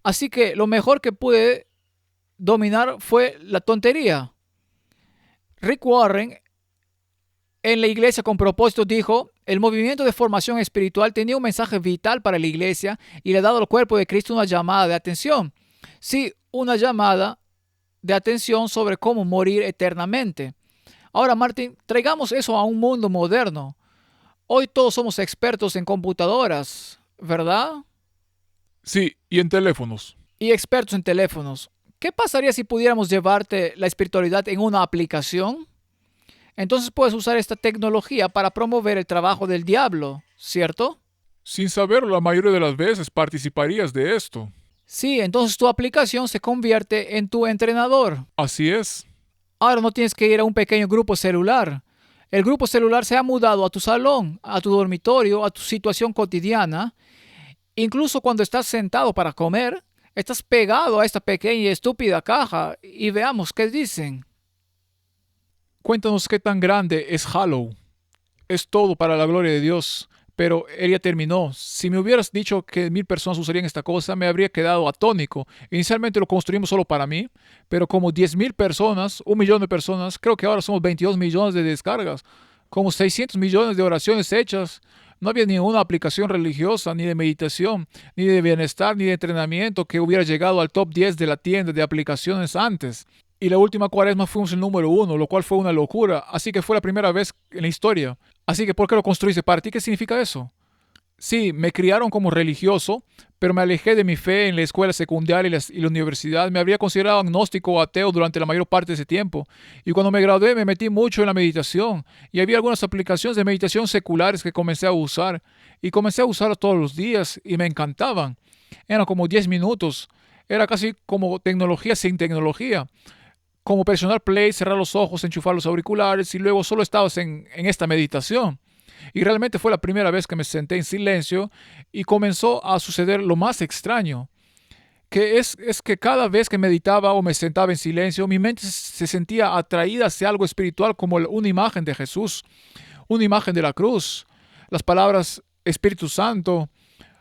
Así que lo mejor que pude dominar fue la tontería. Rick Warren en la iglesia con propósito dijo, el movimiento de formación espiritual tenía un mensaje vital para la iglesia y le ha dado al cuerpo de Cristo una llamada de atención. Sí, una llamada de atención sobre cómo morir eternamente. Ahora, Martín, traigamos eso a un mundo moderno. Hoy todos somos expertos en computadoras, ¿verdad? Sí, y en teléfonos. Y expertos en teléfonos. ¿Qué pasaría si pudiéramos llevarte la espiritualidad en una aplicación? Entonces puedes usar esta tecnología para promover el trabajo del diablo, ¿cierto? Sin saberlo, la mayoría de las veces participarías de esto. Sí, entonces tu aplicación se convierte en tu entrenador. Así es. Ahora no tienes que ir a un pequeño grupo celular. El grupo celular se ha mudado a tu salón, a tu dormitorio, a tu situación cotidiana. Incluso cuando estás sentado para comer, estás pegado a esta pequeña y estúpida caja y veamos qué dicen. Cuéntanos qué tan grande es Halo. Es todo para la gloria de Dios. Pero ella terminó. Si me hubieras dicho que 1000 personas usarían esta cosa, me habría quedado atónico. Inicialmente lo construimos solo para mí, pero como 10,000 personas, 1 millón de personas, creo que ahora somos 22 millones de descargas, como 600 millones de oraciones hechas. No había ninguna aplicación religiosa, ni de meditación, ni de bienestar, ni de entrenamiento que hubiera llegado al top 10 de la tienda de aplicaciones antes. Y la última cuaresma fuimos el número 1, lo cual fue una locura. Así que fue la primera vez en la historia. Así que, ¿por qué lo construiste? ¿Para ti qué significa eso? Sí, me criaron como religioso, pero me alejé de mi fe en la escuela secundaria y la universidad. Me habría considerado agnóstico o ateo durante la mayor parte de ese tiempo. Y cuando me gradué me metí mucho en la meditación. Y había algunas aplicaciones de meditación seculares que comencé a usar. Y comencé a usarlas todos los días y me encantaban. Eran como 10 minutos. Era casi como tecnología sin tecnología. Como presionar play, cerrar los ojos, enchufar los auriculares y luego solo estabas en esta meditación. Y realmente fue la primera vez que me senté en silencio y comenzó a suceder lo más extraño, que es que cada vez que meditaba o me sentaba en silencio, mi mente se sentía atraída hacia algo espiritual como una imagen de Jesús, una imagen de la cruz, las palabras Espíritu Santo,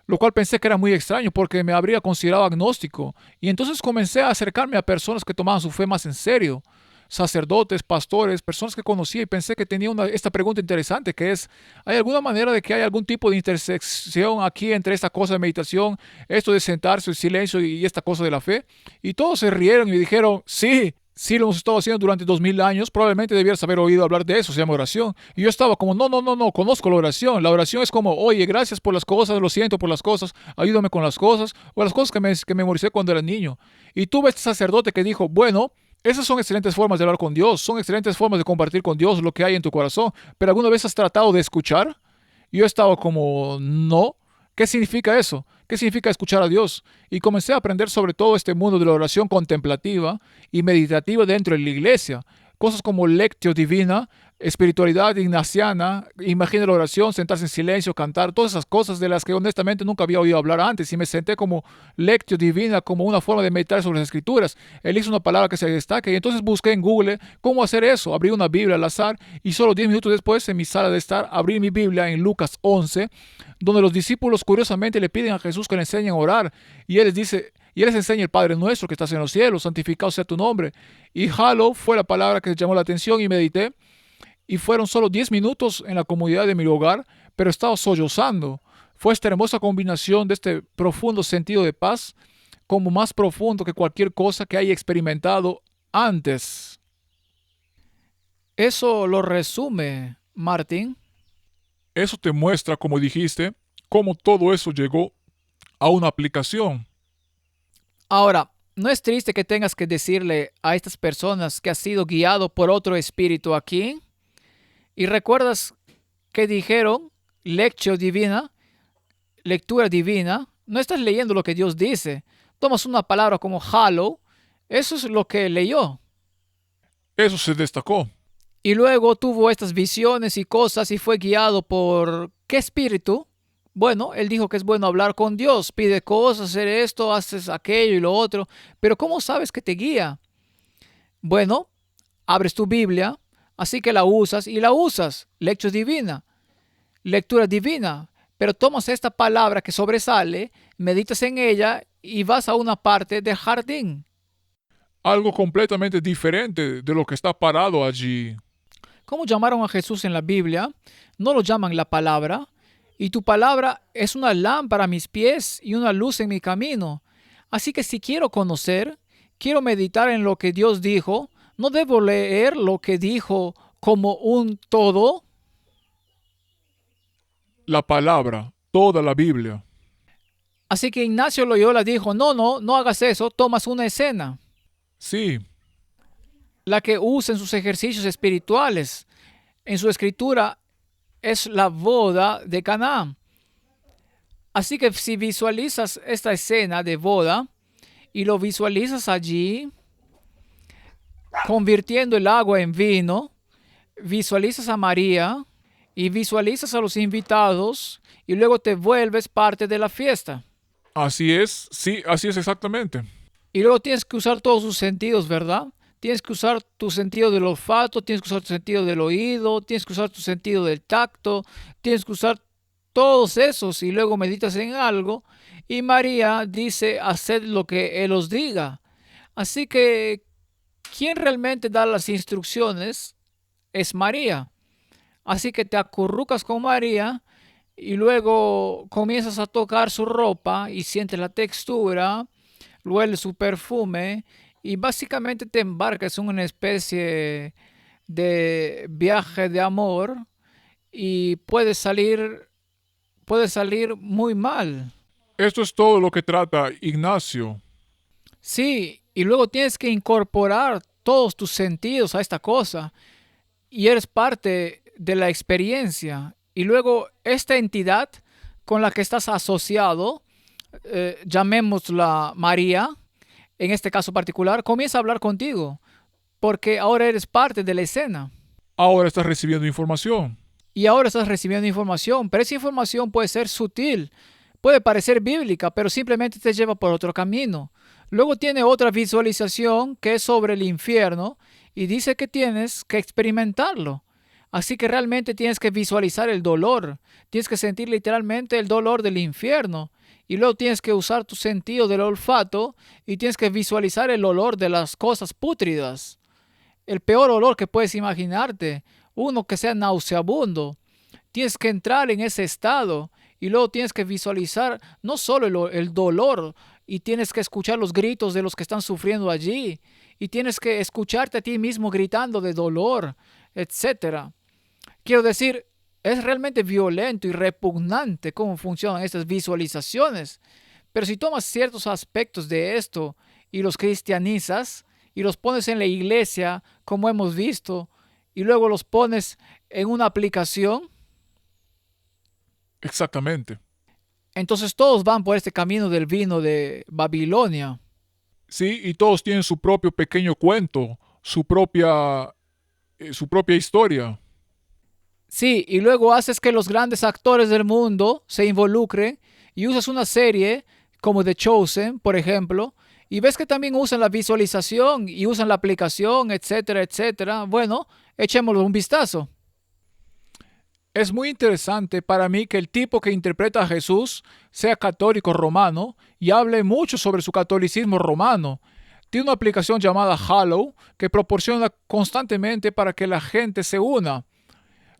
lo cual pensé que era muy extraño porque me habría considerado agnóstico. Y entonces comencé a acercarme a personas que tomaban su fe más en serio, sacerdotes, pastores, personas que conocía y pensé que tenía esta pregunta interesante que es, ¿hay alguna manera de que haya algún tipo de intersección aquí entre esta cosa de meditación, esto de sentarse en silencio y esta cosa de la fe? Y todos se rieron y me dijeron, sí. Sí, lo hemos estado haciendo durante 2000 años. Probablemente debieras haber oído hablar de eso, se llama oración. Y yo estaba como, no, no, no, no, conozco la oración. La oración es como, oye, gracias por las cosas, lo siento por las cosas, ayúdame con las cosas, o las cosas que memoricé cuando era niño. Y tuve este sacerdote que dijo, bueno, esas son excelentes formas de hablar con Dios, son excelentes formas de compartir con Dios lo que hay en tu corazón, pero ¿alguna vez has tratado de escuchar? Y yo estaba como, no. ¿Qué significa eso? ¿Qué significa escuchar a Dios? Y comencé a aprender sobre todo este mundo de la oración contemplativa y meditativa dentro de la iglesia. Cosas como lectio divina, espiritualidad ignaciana, imagina la oración, sentarse en silencio, cantar, todas esas cosas de las que honestamente nunca había oído hablar antes y me senté como lectio divina, como una forma de meditar sobre las escrituras. Él hizo una palabra que se destaca y entonces busqué en Google cómo hacer eso. Abrí una Biblia al azar y solo 10 minutos después en mi sala de estar abrí mi Biblia en Lucas 11, donde los discípulos curiosamente le piden a Jesús que le enseñen a orar y él les dice... Y Él les enseña el Padre nuestro que estás en los cielos, santificado sea tu nombre. Y Halo fue la palabra que llamó la atención y medité. Y fueron solo 10 minutos en la comodidad de mi hogar, pero estaba sollozando. Fue esta hermosa combinación de este profundo sentido de paz, como más profundo que cualquier cosa que haya experimentado antes. Eso lo resume, Martín. Eso te muestra, como dijiste, cómo todo eso llegó a una aplicación. Ahora, ¿No es triste que tengas que decirle a estas personas que has sido guiado por otro espíritu aquí? Y recuerdas que dijeron lectio divina, lectura divina. No estás leyendo lo que Dios dice. Tomas una palabra como hallow. Eso es lo que leyó. Eso se destacó. Y luego tuvo estas visiones y cosas y fue guiado por ¿qué espíritu? Bueno, él dijo que es bueno hablar con Dios, pide cosas, hacer esto, haces aquello y lo otro. Pero ¿cómo sabes que te guía? Bueno, abres tu Biblia, así que la usas y la usas. Lectio divina, lectura divina. Pero tomas esta palabra que sobresale, meditas en ella y vas a una parte del jardín. Algo completamente diferente de lo que está parado allí. ¿Cómo llamaron a Jesús en la Biblia? No lo llaman la palabra. Y tu palabra es una lámpara a mis pies y una luz en mi camino. Así que si quiero conocer, quiero meditar en lo que Dios dijo, no debo leer lo que dijo como un todo. La palabra, toda la Biblia. Así que Ignacio Loyola dijo, no hagas eso, tomas una escena, Sí, la que usa en sus ejercicios espirituales. En su escritura es la boda de Caná. Así que si visualizas esta escena de boda y lo visualizas allí, convirtiendo el agua en vino, visualizas a María y visualizas a los invitados y luego te vuelves parte de la fiesta. así es. Sí, así es exactamente. Y luego tienes que usar todos sus sentidos, ¿verdad? Tienes que usar tu sentido del olfato, tienes que usar tu sentido del oído, tienes que usar tu sentido del tacto, tienes que usar todos esos y luego meditas en algo. Y María dice, haced lo que Él os diga. Así que quien realmente da las instrucciones es María. Así que te acurrucas con María y luego comienzas a tocar su ropa y sientes la textura, huele su perfume y básicamente te embarcas en una especie de viaje de amor y puede salir muy mal. Esto es todo lo que trata Ignacio. Sí, y luego tienes que incorporar todos tus sentidos a esta cosa y eres parte de la experiencia. Y luego esta entidad con la que estás asociado, llamémosla María, en este caso particular, comienza a hablar contigo, porque ahora eres parte de la escena. Ahora estás recibiendo información. Y ahora estás recibiendo información, pero esa información puede ser sutil, puede parecer bíblica, pero simplemente te lleva por otro camino. Luego tiene otra visualización que es sobre el infierno y dice que tienes que experimentarlo. Así que realmente tienes que visualizar el dolor, tienes que sentir literalmente el dolor del infierno y luego tienes que usar tu sentido del olfato y tienes que visualizar el olor de las cosas pútridas. El peor olor que puedes imaginarte, uno que sea nauseabundo. Tienes que entrar en ese estado y luego tienes que visualizar no solo el dolor y tienes que escuchar los gritos de los que están sufriendo allí y tienes que escucharte a ti mismo gritando de dolor, etcétera. Quiero decir, es realmente violento y repugnante cómo funcionan estas visualizaciones. Pero si tomas ciertos aspectos de esto y los cristianizas y los pones en la iglesia, como hemos visto, y luego los pones en una aplicación, Exactamente. entonces todos van por este camino del vino de Babilonia. Sí, y todos tienen su propio pequeño cuento, su propia historia. Sí, y luego haces que los grandes actores del mundo se involucren y usas una serie como The Chosen, por ejemplo, y ves que también usan la visualización y usan la aplicación, etcétera, etcétera. Bueno, echémosle un vistazo. Es muy interesante para mí que el tipo que interpreta a Jesús sea católico romano y hable mucho sobre su catolicismo romano. Tiene una aplicación llamada Hallow que proporciona constantemente para que la gente se una.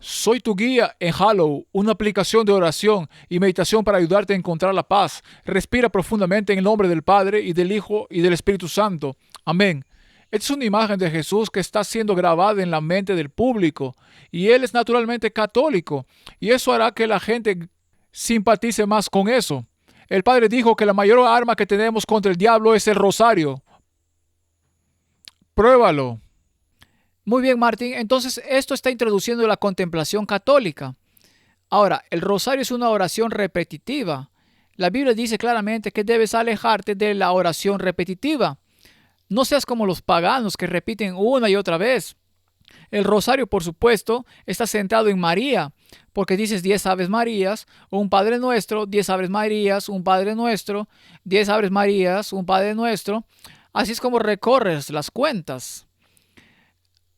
Soy tu guía en Hallow, una aplicación de oración y meditación para ayudarte a encontrar la paz. Respira profundamente en el nombre del Padre y del Hijo y del Espíritu Santo. Amén. Esta es una imagen de Jesús que está siendo grabada en la mente del público y él es naturalmente católico y eso hará que la gente simpatice más con eso. El Padre dijo que la mayor arma que tenemos contra el diablo es el rosario. Pruébalo. Muy bien, Martín. Entonces, esto está introduciendo la contemplación católica. Ahora, el rosario es una oración repetitiva. La Biblia dice claramente que debes alejarte de la oración repetitiva. No seas como los paganos que repiten una y otra vez. El rosario, por supuesto, está centrado en María, porque dices 10 Aves Marías, un Padre Nuestro, 10 Aves Marías, un Padre Nuestro, 10 Aves Marías, un Padre Nuestro. Así es como recorres las cuentas.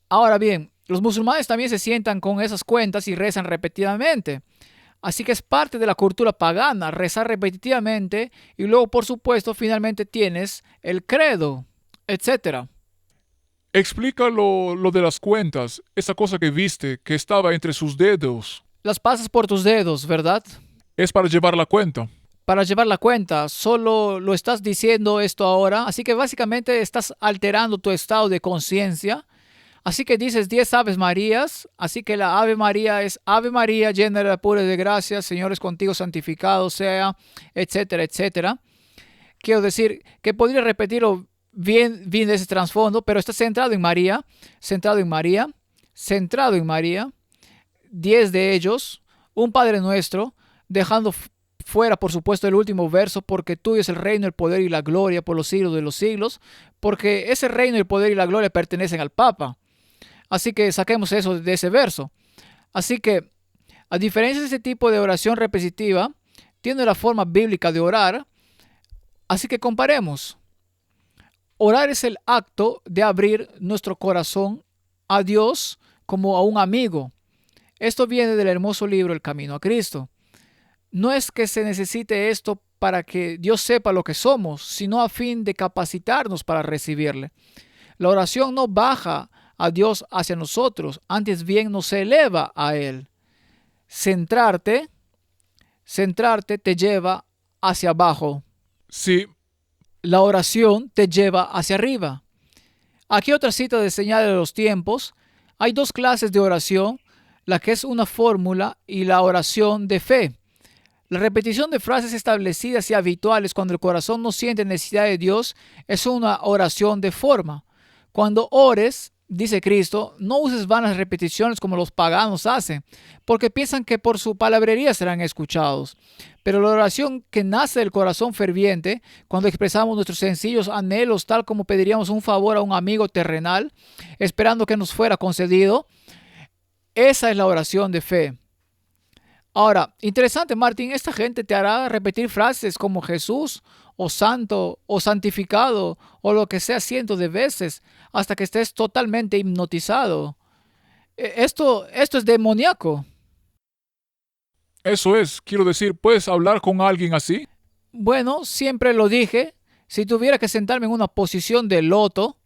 Ahora bien, los musulmanes también se sientan con esas cuentas y rezan repetidamente. Así que es parte de la cultura pagana, rezar repetitivamente y luego, por supuesto, finalmente tienes el credo, etcétera. Explica lo de las cuentas, esa cosa que viste que estaba entre sus dedos. Las pasas por tus dedos, ¿verdad? Es para llevar la cuenta. Para llevar la cuenta, solo lo estás diciendo esto ahora, así que básicamente estás alterando tu estado de conciencia. Así que dices 10 Aves Marías, así que la Ave María es Ave María, llena de la pura de gracia, Señor es contigo, santificado sea, etcétera, etcétera. Quiero decir que podría repetirlo bien de ese trasfondo, pero está centrado en María, centrado en María, centrado en María, 10 de ellos, un Padre Nuestro, dejando fuera, por supuesto, el último verso, porque tuyo es el reino, el poder y la gloria por los siglos de los siglos, porque ese reino, el poder y la gloria pertenecen al Papa. Así que saquemos eso de ese verso. Así que, a diferencia de ese tipo de oración repetitiva, tiene la forma bíblica de orar. Así que comparemos. Orar es el acto de abrir nuestro corazón a Dios como a un amigo. Esto viene del hermoso libro El Camino a Cristo. No es que se necesite esto para que Dios sepa lo que somos, sino a fin de capacitarnos para recibirle. La oración no baja a Dios hacia nosotros, antes bien nos eleva a Él. Centrarte te lleva hacia abajo. Sí. La oración te lleva hacia arriba. Aquí otra cita de señal de los tiempos. Hay dos clases de oración, la que es una fórmula y la oración de fe. La repetición de frases establecidas y habituales cuando el corazón no siente necesidad de Dios es una oración de forma. Cuando ores, dice Cristo, no uses vanas repeticiones como los paganos hacen, porque piensan que por su palabrería serán escuchados. Pero la oración que nace del corazón ferviente, cuando expresamos nuestros sencillos anhelos tal como pediríamos un favor a un amigo terrenal, esperando que nos fuera concedido, esa es la oración de fe. Ahora, interesante, Martín, esta gente te hará repetir frases como Jesús o santo o santificado o lo que sea cientos de veces hasta que estés totalmente hipnotizado. Esto es demoníaco. Eso es, quiero decir, ¿puedes hablar con alguien así? Bueno, siempre lo dije, si tuviera que sentarme en una posición de loto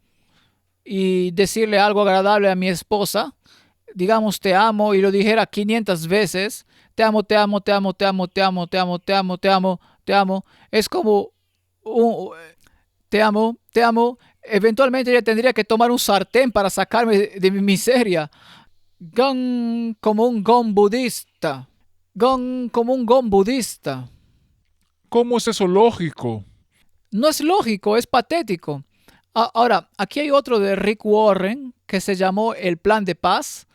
y decirle algo agradable a mi esposa, digamos te amo y lo dijera 500 veces, te amo, te amo, te amo, te amo, te amo, te amo, te amo, te amo, te amo, es como te amo, te amo. Eventualmente ella tendría que tomar un sartén para sacarme de mi miseria. Gong como un gong budista. Gong como un gong budista. ¿Cómo es eso lógico? No es lógico, es patético. Ahora, aquí hay otro de Rick Warren que se llamó El Plan de Paz.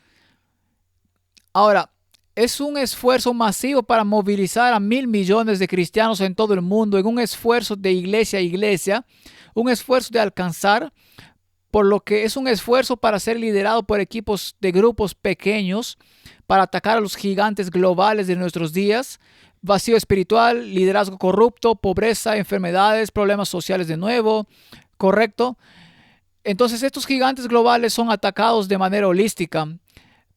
Ahora, es un esfuerzo masivo para movilizar a 1.000 millones de cristianos en todo el mundo, en un esfuerzo de iglesia a iglesia, un esfuerzo de alcanzar, por lo que es un esfuerzo para ser liderado por equipos de grupos pequeños, para atacar a los gigantes globales de nuestros días, vacío espiritual, liderazgo corrupto, pobreza, enfermedades, problemas sociales de nuevo, ¿correcto? Entonces estos gigantes globales son atacados de manera holística.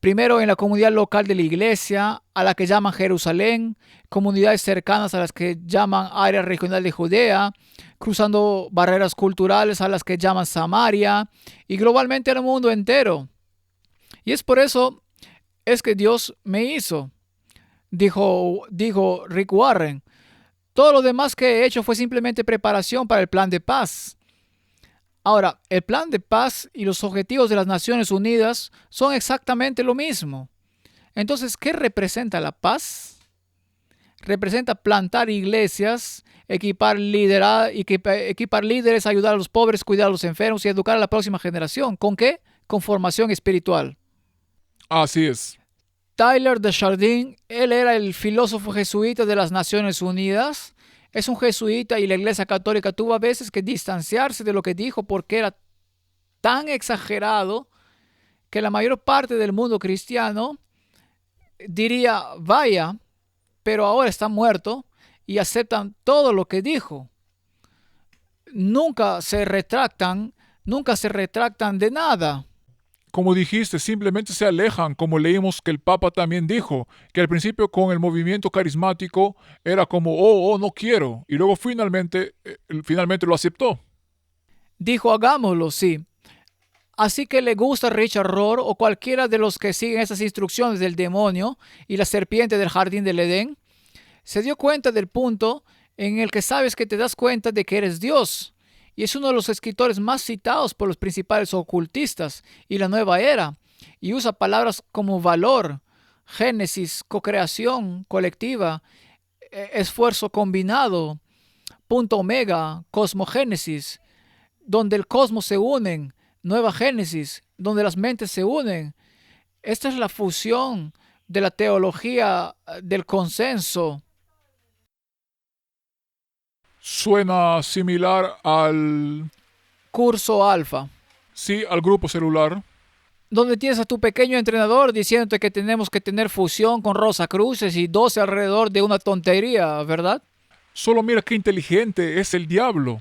Primero en la comunidad local de la iglesia, a la que llaman Jerusalén, comunidades cercanas a las que llaman área regional de Judea, cruzando barreras culturales a las que llaman Samaria y globalmente al mundo entero. Y es por eso es que Dios me hizo, dijo Rick Warren. Todo lo demás que he hecho fue simplemente preparación para el plan de paz. Ahora, el plan de paz y los objetivos de las Naciones Unidas son exactamente lo mismo. Entonces, ¿qué representa la paz? representa plantar iglesias, equipar líderes, ayudar a los pobres, cuidar a los enfermos y educar a la próxima generación. ¿Con qué? Con formación espiritual. Así es. Tyler de Chardin, él era el filósofo jesuita de las Naciones Unidas. Es un jesuita y la Iglesia Católica tuvo a veces que distanciarse de lo que dijo porque era tan exagerado que la mayor parte del mundo cristiano diría, vaya, pero ahora está muerto, y aceptan todo lo que dijo. Nunca se retractan de nada. Como dijiste, simplemente se alejan, como leímos que el Papa también dijo, que al principio con el movimiento carismático era como, no quiero, y luego finalmente lo aceptó. Dijo, hagámoslo, sí. Así que le gusta Richard Rohr o cualquiera de los que siguen esas instrucciones del demonio y la serpiente del jardín del Edén, se dio cuenta del punto en el que sabes que te das cuenta de que eres Dios. Y es uno de los escritores más citados por los principales ocultistas y la nueva era. Y usa palabras como valor, génesis, cocreación colectiva, esfuerzo combinado, punto omega, cosmogénesis, donde el cosmos se unen, nueva génesis, donde las mentes se unen. Esta es la fusión de la teología del consenso. Suena similar al... Curso alfa, Sí, al grupo celular. donde tienes a tu pequeño entrenador diciéndote que tenemos que tener fusión con Rosacruces y 12 alrededor de una tontería, ¿verdad? Solo mira qué inteligente es el diablo.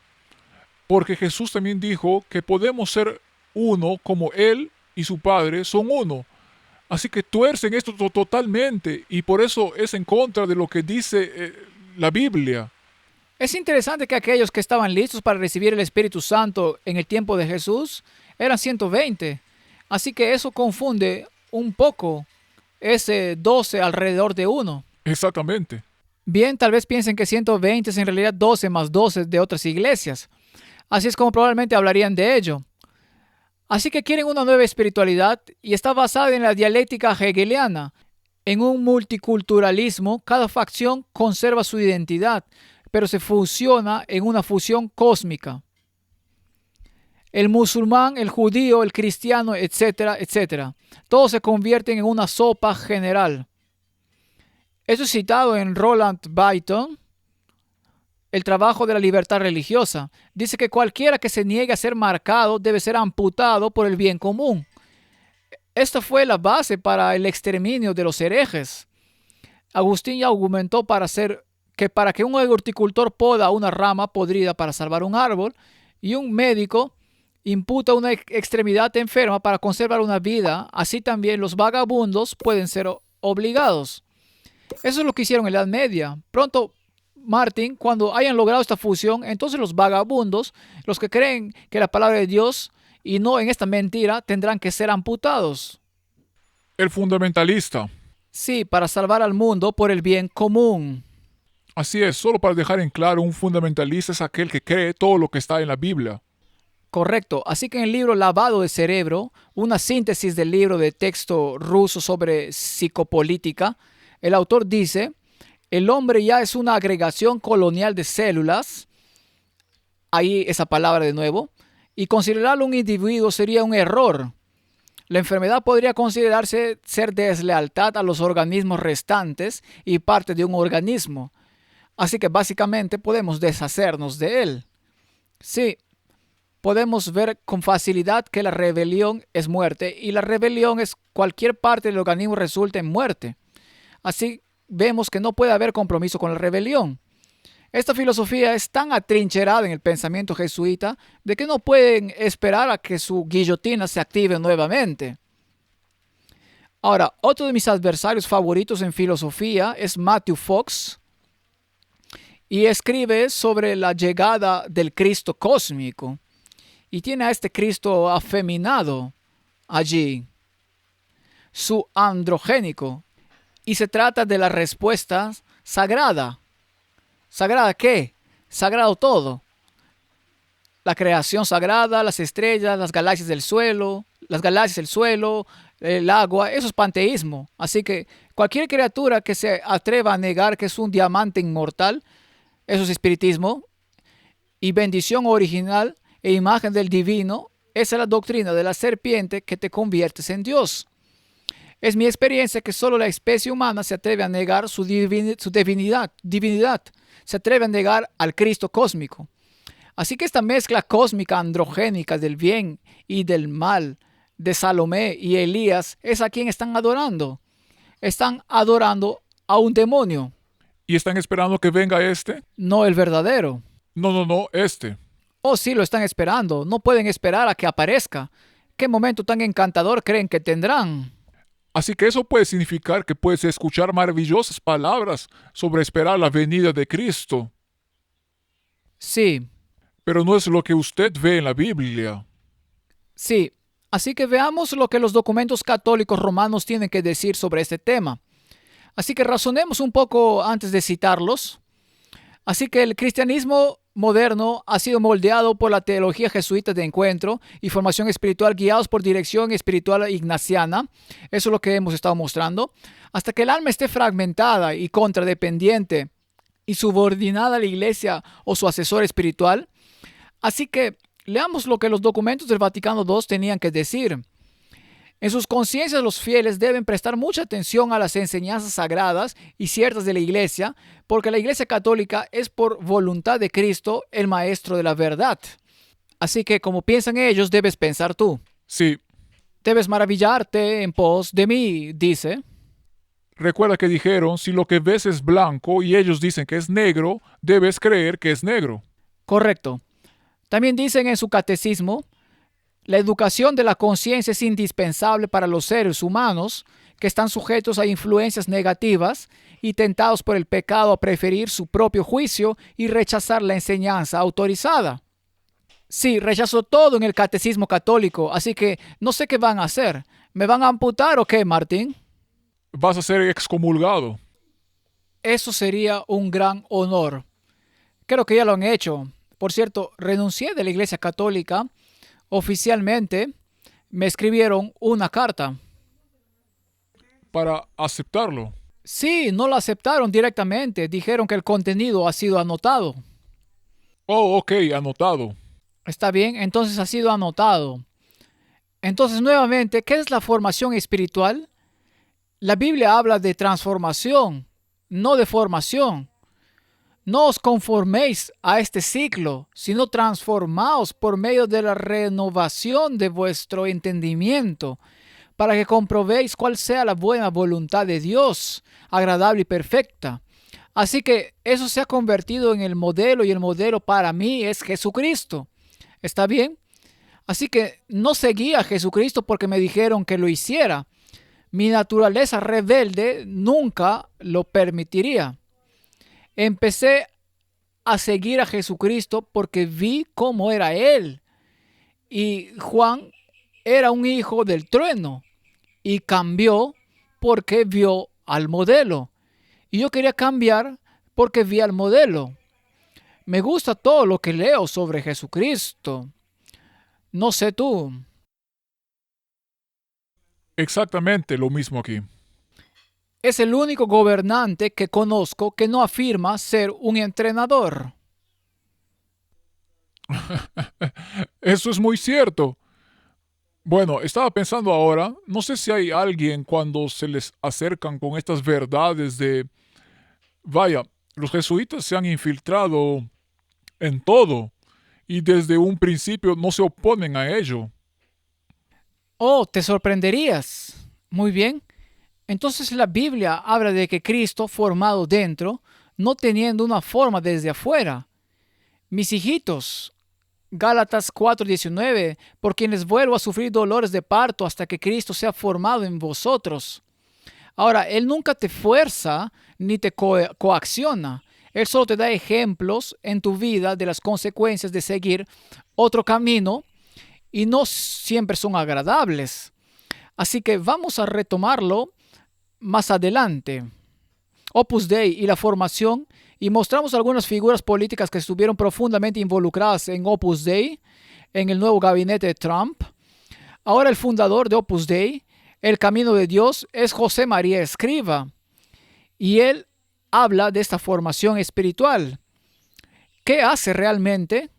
Porque Jesús también dijo que podemos ser uno como Él y su Padre son uno. Así que tuercen esto totalmente y por eso es en contra de lo que dice la Biblia. Es interesante que aquellos que estaban listos para recibir el Espíritu Santo en el tiempo de Jesús eran 120. Así que eso confunde un poco ese 12 alrededor de uno. Exactamente. Bien, tal vez piensen que 120 es en realidad 12 más 12 de otras iglesias. Así es como probablemente hablarían de ello. Así que quieren una nueva espiritualidad y está basada en la dialéctica hegeliana. En un multiculturalismo, cada facción conserva su identidad, pero se fusiona en una fusión cósmica. El musulmán, el judío, el cristiano, etcétera, etcétera. Todos se convierten en una sopa general. Esto es citado en Roland Barthes, El trabajo de la libertad religiosa. Dice que cualquiera que se niegue a ser marcado debe ser amputado por el bien común. Esta fue la base para el exterminio de los herejes. Agustín ya argumentó para que un horticultor poda una rama podrida para salvar un árbol y un médico imputa una extremidad enferma para conservar una vida, así también los vagabundos pueden ser obligados. Eso es lo que hicieron en la Edad Media. Pronto, Martin, cuando hayan logrado esta fusión, entonces los vagabundos, los que creen que la palabra de Dios y no en esta mentira, tendrán que ser amputados. El fundamentalista. Sí, para salvar al mundo por el bien común. Así es, solo para dejar en claro, un fundamentalista es aquel que cree todo lo que está en la Biblia. Correcto. Así que en el libro Lavado de Cerebro, una síntesis del libro de texto ruso sobre psicopolítica, el autor dice: el hombre ya es una agregación colonial de células, ahí esa palabra de nuevo, y considerarlo un individuo sería un error. La enfermedad podría considerarse ser deslealtad a los organismos restantes y parte de un organismo. Así que básicamente podemos deshacernos de él. Sí, podemos ver con facilidad que la rebelión es muerte y la rebelión es cualquier parte del organismo resulta en muerte. Así vemos que no puede haber compromiso con la rebelión. Esta filosofía es tan atrincherada en el pensamiento jesuita de que no pueden esperar a que su guillotina se active nuevamente. Ahora, otro de mis adversarios favoritos en filosofía es Matthew Fox y escribe sobre la llegada del Cristo cósmico y tiene a este Cristo afeminado allí, su androgénico, y se trata de la respuesta sagrada. ¿Sagrada qué? Sagrado todo. La creación sagrada, las estrellas, las galaxias del suelo, las galaxias, el suelo, el agua, eso es panteísmo. Así que cualquier criatura que se atreva a negar que es un diamante inmortal, eso es espiritismo. Y bendición original e imagen del divino, esa es la doctrina de la serpiente que te conviertes en Dios. Es mi experiencia que solo la especie humana se atreve a negar su divinidad, se atreve a negar al Cristo cósmico. Así que esta mezcla cósmica androgénica del bien y del mal, de Salomé y Elías, es a quien están adorando. Están adorando a un demonio. ¿Y están esperando que venga este? No el verdadero. No, este. Oh, sí, lo están esperando. No pueden esperar a que aparezca. ¿Qué momento tan encantador creen que tendrán? Así que eso puede significar que puedes escuchar maravillosas palabras sobre esperar la venida de Cristo. Sí, Pero no es lo que usted ve en la Biblia. sí. Así que veamos lo que los documentos católicos romanos tienen que decir sobre este tema. Así que razonemos un poco antes de citarlos. Así que el cristianismo moderno ha sido moldeado por la teología jesuita de encuentro y formación espiritual guiados por dirección espiritual ignaciana. Eso es lo que hemos estado mostrando. Hasta que el alma esté fragmentada y contradependiente y subordinada a la iglesia o su asesor espiritual. Así que leamos lo que los documentos del Vaticano II tenían que decir. En sus conciencias los fieles deben prestar mucha atención a las enseñanzas sagradas y ciertas de la Iglesia, porque la Iglesia católica es por voluntad de Cristo el Maestro de la verdad. Así que como piensan ellos, debes pensar tú. Sí, Debes maravillarte en pos de mí, dice. recuerda que dijeron, si lo que ves es blanco y ellos dicen que es negro, debes creer que es negro. Correcto. También dicen en su catecismo, la educación de la conciencia es indispensable para los seres humanos que están sujetos a influencias negativas y tentados por el pecado a preferir su propio juicio y rechazar la enseñanza autorizada. Sí, rechazo todo en el catecismo católico, así que no sé qué van a hacer. ¿Me van a amputar o qué, Martín? Vas a ser excomulgado. Eso sería un gran honor. Creo que ya lo han hecho. Por cierto, renuncié de la Iglesia Católica. Oficialmente me escribieron una carta. Para aceptarlo. Sí, no la aceptaron directamente. Dijeron que el contenido ha sido anotado. Oh, ok, anotado. Está bien, entonces ha sido anotado. Entonces, nuevamente, ¿qué es la formación espiritual? La Biblia habla de transformación, no de formación. No os conforméis a este ciclo, sino transformaos por medio de la renovación de vuestro entendimiento, para que comprobéis cuál sea la buena voluntad de Dios, agradable y perfecta. Así que eso se ha convertido en el modelo y el modelo para mí es Jesucristo. ¿Está bien? Así que no seguí a Jesucristo porque me dijeron que lo hiciera. Mi naturaleza rebelde nunca lo permitiría. Empecé a seguir a Jesucristo porque vi cómo era Él. Y Juan era un hijo del trueno y cambió porque vio al modelo. Y yo quería cambiar porque vi al modelo. Me gusta todo lo que leo sobre Jesucristo. No sé tú. Exactamente lo mismo aquí. Es el único gobernante que conozco que no afirma ser un entrenador. Eso es muy cierto. Bueno, estaba pensando ahora, no sé si hay alguien cuando se les acercan con estas verdades de, vaya, los jesuitas se han infiltrado en todo y desde un principio no se oponen a ello. Oh, te sorprenderías. Muy bien. Entonces la Biblia habla de que Cristo formado dentro, no teniendo una forma desde afuera. Mis hijitos, Gálatas 4:19, por quienes vuelvo a sufrir dolores de parto hasta que Cristo sea formado en vosotros. Ahora, Él nunca te fuerza ni te coacciona. Él solo te da ejemplos en tu vida de las consecuencias de seguir otro camino y no siempre son agradables. Así que vamos a retomarlo más adelante. Opus Dei y la formación, y mostramos algunas figuras políticas que estuvieron profundamente involucradas en Opus Dei, en el nuevo gabinete de Trump. Ahora el fundador de Opus Dei, El Camino de Dios, es José María Escriva. Y él habla de esta formación espiritual. ¿Qué hace realmente?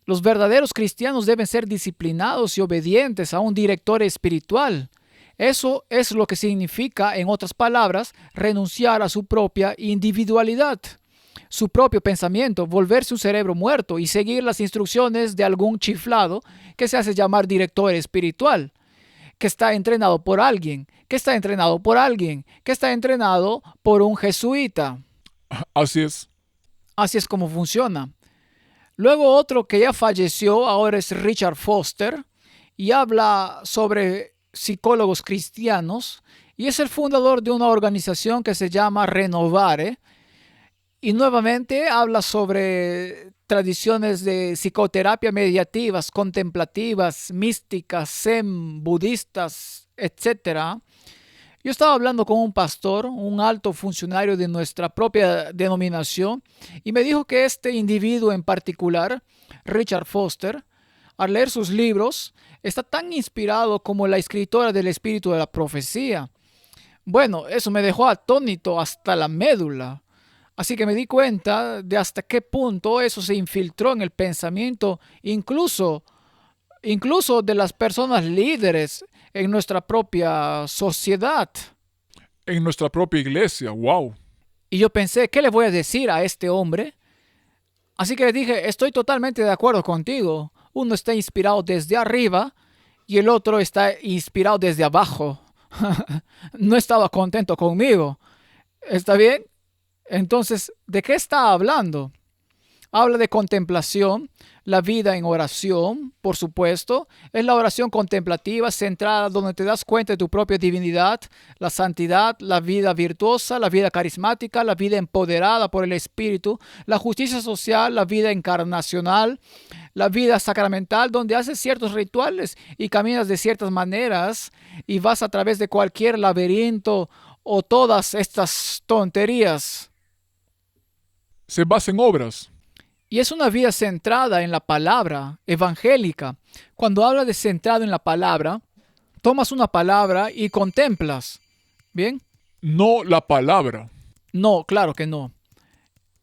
Los verdaderos cristianos deben ser disciplinados y obedientes a un director espiritual. Eso es lo que significa, en otras palabras, renunciar a su propia individualidad, su propio pensamiento, volverse un cerebro muerto y seguir las instrucciones de algún chiflado que se hace llamar director espiritual, que está entrenado por alguien, que está entrenado por alguien, que está entrenado por un jesuita. Así es. Así es como funciona. Luego otro que ya falleció ahora es Richard Foster y habla sobre psicólogos cristianos y es el fundador de una organización que se llama Renovare y nuevamente habla sobre tradiciones de psicoterapia mediativas, contemplativas, místicas, zen, budistas, etcétera. Yo estaba hablando con un pastor, un alto funcionario de nuestra propia denominación, y me dijo que este individuo en particular, Richard Foster, al leer sus libros, está tan inspirado como la escritora del espíritu de la profecía. Bueno, eso me dejó atónito hasta la médula. Así que me di cuenta de hasta qué punto eso se infiltró en el pensamiento, incluso de las personas líderes en nuestra propia sociedad. En nuestra propia iglesia, wow. Y yo pensé, ¿qué le voy a decir a este hombre? Así que le dije, estoy totalmente de acuerdo contigo. Uno está inspirado desde arriba y el otro está inspirado desde abajo. No estaba contento conmigo. ¿Está bien? Entonces, ¿de qué está hablando? Habla de contemplación, la vida en oración, por supuesto. Es la oración contemplativa centrada donde te das cuenta de tu propia divinidad, la santidad, la vida virtuosa, la vida carismática, la vida empoderada por el Espíritu, la justicia social, la vida encarnacional, la vida sacramental, donde haces ciertos rituales y caminas de ciertas maneras y vas a través de cualquier laberinto o todas estas tonterías. Se basa en obras. Y es una vida centrada en la palabra evangélica. Cuando habla de centrado en la palabra, tomas una palabra y contemplas. ¿Bien? No la palabra. No, claro que no.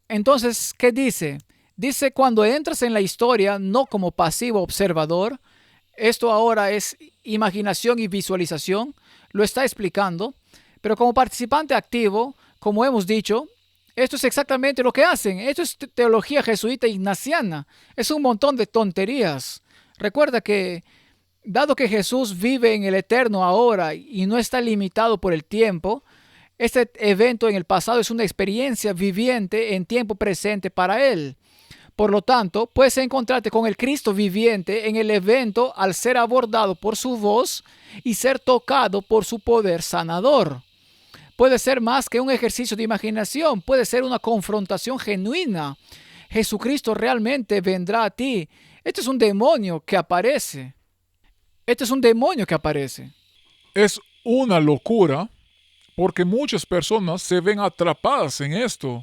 Entonces, ¿qué dice? Dice cuando entras en la historia no como pasivo observador, esto ahora es imaginación y visualización, lo está explicando, pero como participante activo, como hemos dicho, esto es exactamente lo que hacen. Esto es teología jesuita ignaciana. Es un montón de tonterías. Recuerda que, dado que Jesús vive en el eterno ahora y no está limitado por el tiempo, este evento en el pasado es una experiencia viviente en tiempo presente para él. Por lo tanto, puedes encontrarte con el Cristo viviente en el evento al ser abordado por su voz y ser tocado por su poder sanador. Puede ser más que un ejercicio de imaginación, puede ser una confrontación genuina. Jesucristo realmente vendrá a ti. Este es un demonio que aparece. Este es un demonio que aparece. Es una locura porque muchas personas se ven atrapadas en esto.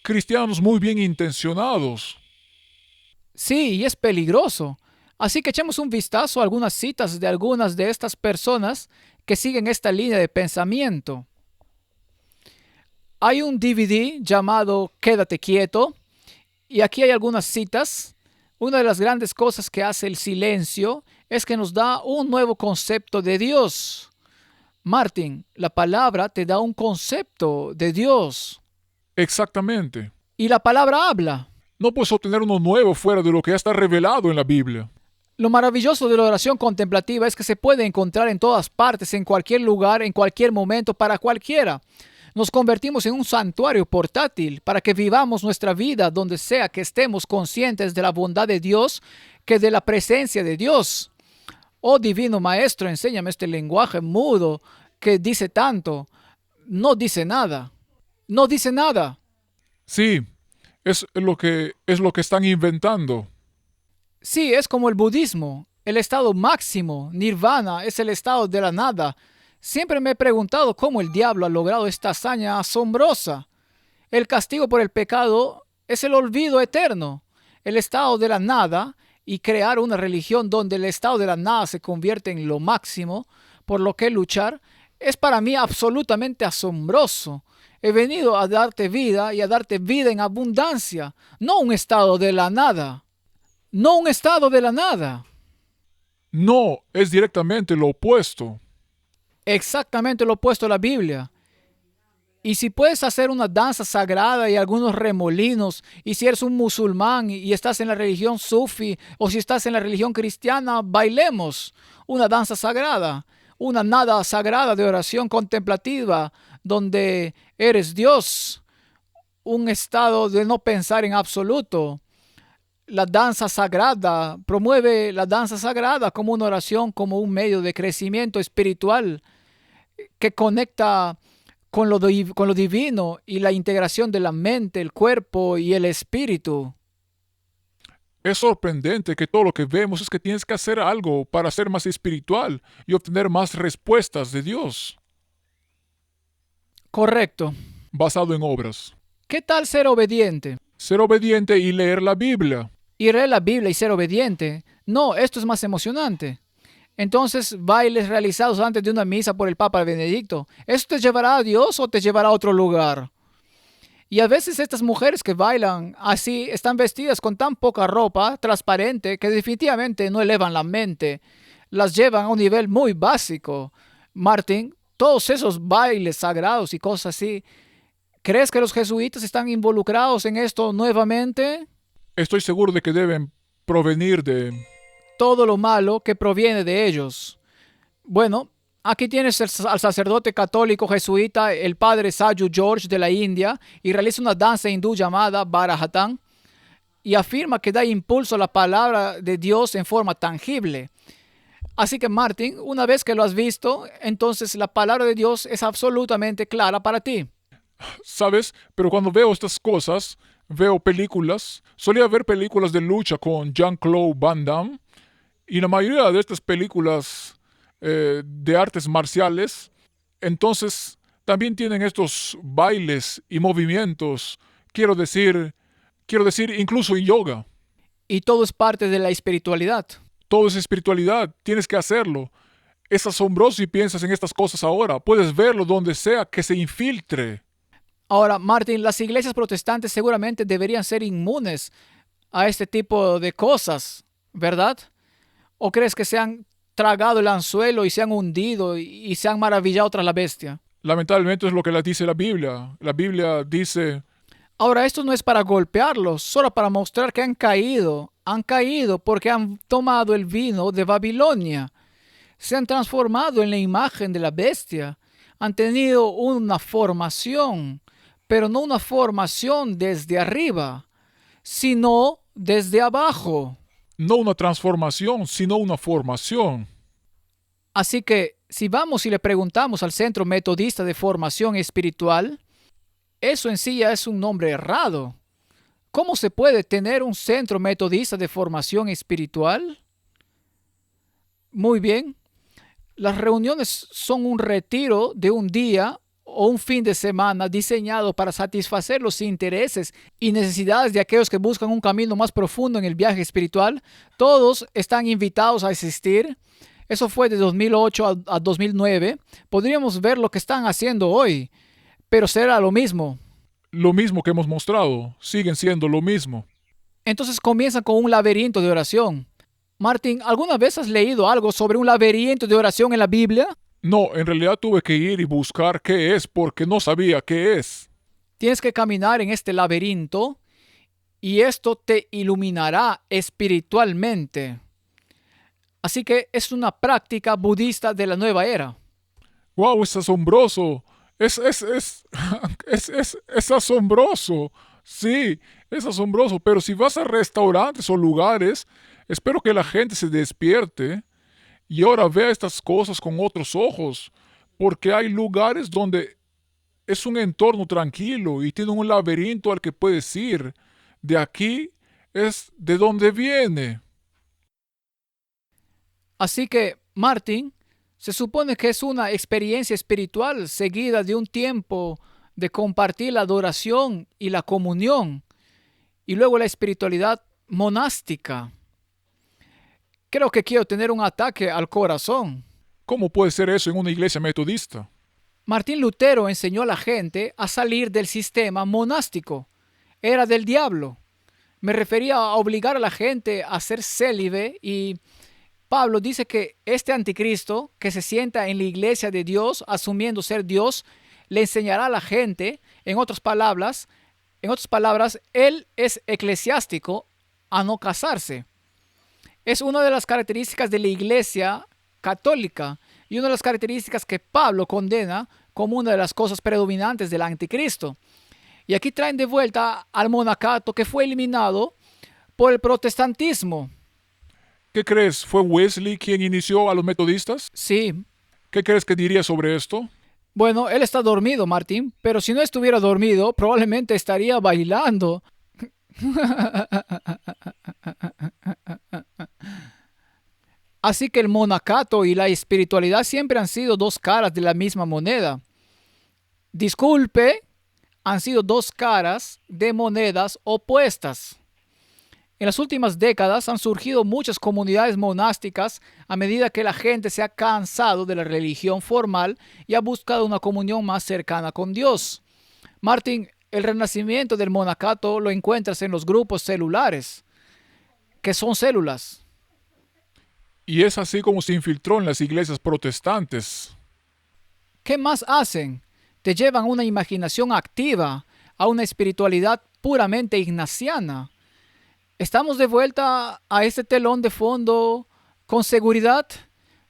Cristianos muy bien intencionados. Sí, y es peligroso. Así que echemos un vistazo a algunas citas de algunas de estas personas que siguen esta línea de pensamiento. Hay un DVD llamado Quédate quieto y aquí hay algunas citas. Una de las grandes cosas que hace el silencio es que nos da un nuevo concepto de Dios. Martin, la palabra te da un concepto de Dios. Exactamente. Y la palabra habla. No puedes obtener uno nuevo fuera de lo que ya está revelado en la Biblia. Lo maravilloso de la oración contemplativa es que se puede encontrar en todas partes, en cualquier lugar, en cualquier momento, para cualquiera. Nos convertimos en un santuario portátil para que vivamos nuestra vida donde sea que estemos conscientes de la bondad de Dios que de la presencia de Dios. Oh Divino Maestro, enséñame este lenguaje mudo que dice tanto. No dice nada. No dice nada. Sí, es lo que están inventando. Sí, es como el budismo. El estado máximo, nirvana, es el estado de la nada. Siempre me he preguntado cómo el diablo ha logrado esta hazaña asombrosa. El castigo por el pecado es el olvido eterno. El estado de la nada y crear una religión donde el estado de la nada se convierte en lo máximo por lo que luchar, es para mí absolutamente asombroso. He venido a darte vida y a darte vida en abundancia, no un estado de la nada, no un estado de la nada. No, es directamente lo opuesto. Exactamente lo opuesto a la Biblia. Y si puedes hacer una danza sagrada y algunos remolinos, y si eres un musulmán y estás en la religión sufi, o si estás en la religión cristiana, bailemos una danza sagrada, una nada sagrada de oración contemplativa, donde eres Dios, un estado de no pensar en absoluto. La danza sagrada promueve la danza sagrada como una oración, como un medio de crecimiento espiritual que conecta con lo divino y la integración de la mente, el cuerpo y el espíritu. Es sorprendente que todo lo que vemos es que tienes que hacer algo para ser más espiritual y obtener más respuestas de Dios, Correcto. basado en obras. ¿Qué tal ser obediente? Ser obediente y leer la Biblia. Y leer la Biblia y ser obediente. No, esto es más emocionante. Entonces, bailes realizados antes de una misa por el Papa Benedicto. ¿Eso te llevará a Dios o te llevará a otro lugar? Y a veces estas mujeres que bailan así están vestidas con tan poca ropa transparente que definitivamente no elevan la mente. Las llevan a un nivel muy básico. Martín, todos esos bailes sagrados y cosas así, ¿crees que los jesuitas están involucrados en esto nuevamente? Estoy seguro de que deben provenir de... Todo lo malo que proviene de ellos. Bueno, aquí tienes al sacerdote católico jesuita, el padre Saju George de la India, y realiza una danza hindú llamada Bharatan, y afirma que da impulso a la palabra de Dios en forma tangible. Así que Martin, una vez que lo has visto, entonces la palabra de Dios es absolutamente clara para ti. ¿Sabes? Pero cuando veo estas cosas, veo películas. Solía ver películas de lucha con Jean-Claude Van Damme. Y la mayoría de estas películas de artes marciales, entonces también tienen estos bailes y movimientos. Quiero decir incluso yoga. Y todo es parte de la espiritualidad. Todo es espiritualidad. Tienes que hacerlo. Es asombroso si piensas en estas cosas ahora. Puedes verlo donde sea que se infiltre. Ahora, Martin, las iglesias protestantes seguramente deberían ser inmunes a este tipo de cosas, ¿verdad? ¿O crees que se han tragado el anzuelo y se han hundido y se han maravillado tras la bestia? Lamentablemente es lo que dice la Biblia. La Biblia dice, Ahora, esto no es para golpearlos, solo para mostrar que han caído. Han caído porque han tomado el vino de Babilonia. Se han transformado en la imagen de la bestia. Han tenido una formación, pero no una formación desde arriba, sino desde abajo. no una transformación, sino una formación. Así que si vamos y le preguntamos al Centro Metodista de Formación Espiritual, eso en sí ya es un nombre errado. ¿Cómo se puede tener un Centro Metodista de Formación Espiritual? Muy bien. Las reuniones son un retiro de un día o un fin de semana diseñado para satisfacer los intereses y necesidades de aquellos que buscan un camino más profundo en el viaje espiritual. Todos están invitados a asistir. Eso fue de 2008 a 2009. Podríamos ver lo que están haciendo hoy, pero será lo mismo. Lo mismo que hemos mostrado, siguen siendo lo mismo. Entonces comienzan con un laberinto de oración. Martín, ¿alguna vez has leído algo sobre un laberinto de oración en la Biblia? No, en realidad tuve que ir y buscar qué es porque no sabía qué es. Tienes que caminar en este laberinto y esto te iluminará espiritualmente. Así que es una práctica budista de la nueva era. ¡Wow! Es asombroso. Es asombroso. Sí, es asombroso. Pero si vas a restaurantes o lugares, espero que la gente se despierte y ahora vea estas cosas con otros ojos. Porque hay lugares donde es un entorno tranquilo y tiene un laberinto al que puedes ir. De aquí es de donde viene. Así que, Martín, se supone que es una experiencia espiritual seguida de un tiempo de compartir la adoración y la comunión, y luego la espiritualidad monástica. Creo que quiero tener un ataque al corazón. ¿Cómo puede ser eso en una iglesia metodista? Martín Lutero enseñó a la gente a salir del sistema monástico. Era del diablo. Me refería a obligar a la gente a ser célibe, y Pablo dice que este anticristo que se sienta en la iglesia de Dios asumiendo ser Dios le enseñará a la gente, en otras palabras, él es eclesiástico, a no casarse. Es una de las características de la iglesia católica y una de las características que Pablo condena como una de las cosas predominantes del anticristo. Y aquí traen de vuelta al monacato, que fue eliminado por el protestantismo. ¿Qué crees? ¿Fue Wesley quien inició a los metodistas? Sí, ¿Qué crees que diría sobre esto? bueno, él está dormido, Martín, pero si no estuviera dormido, probablemente estaría bailando. Así que el monacato y la espiritualidad siempre han sido dos caras de la misma moneda. Disculpe, han sido dos caras de monedas opuestas. En las últimas décadas han surgido muchas comunidades monásticas a medida que la gente se ha cansado de la religión formal y ha buscado una comunión más cercana con Dios. Martín, el renacimiento del monacato lo encuentras en los grupos celulares, que son células. Y es así como se infiltró en las iglesias protestantes. ¿Qué más hacen? Te llevan a una imaginación activa, a una espiritualidad puramente ignaciana. ¿Estamos de vuelta a este telón de fondo con seguridad?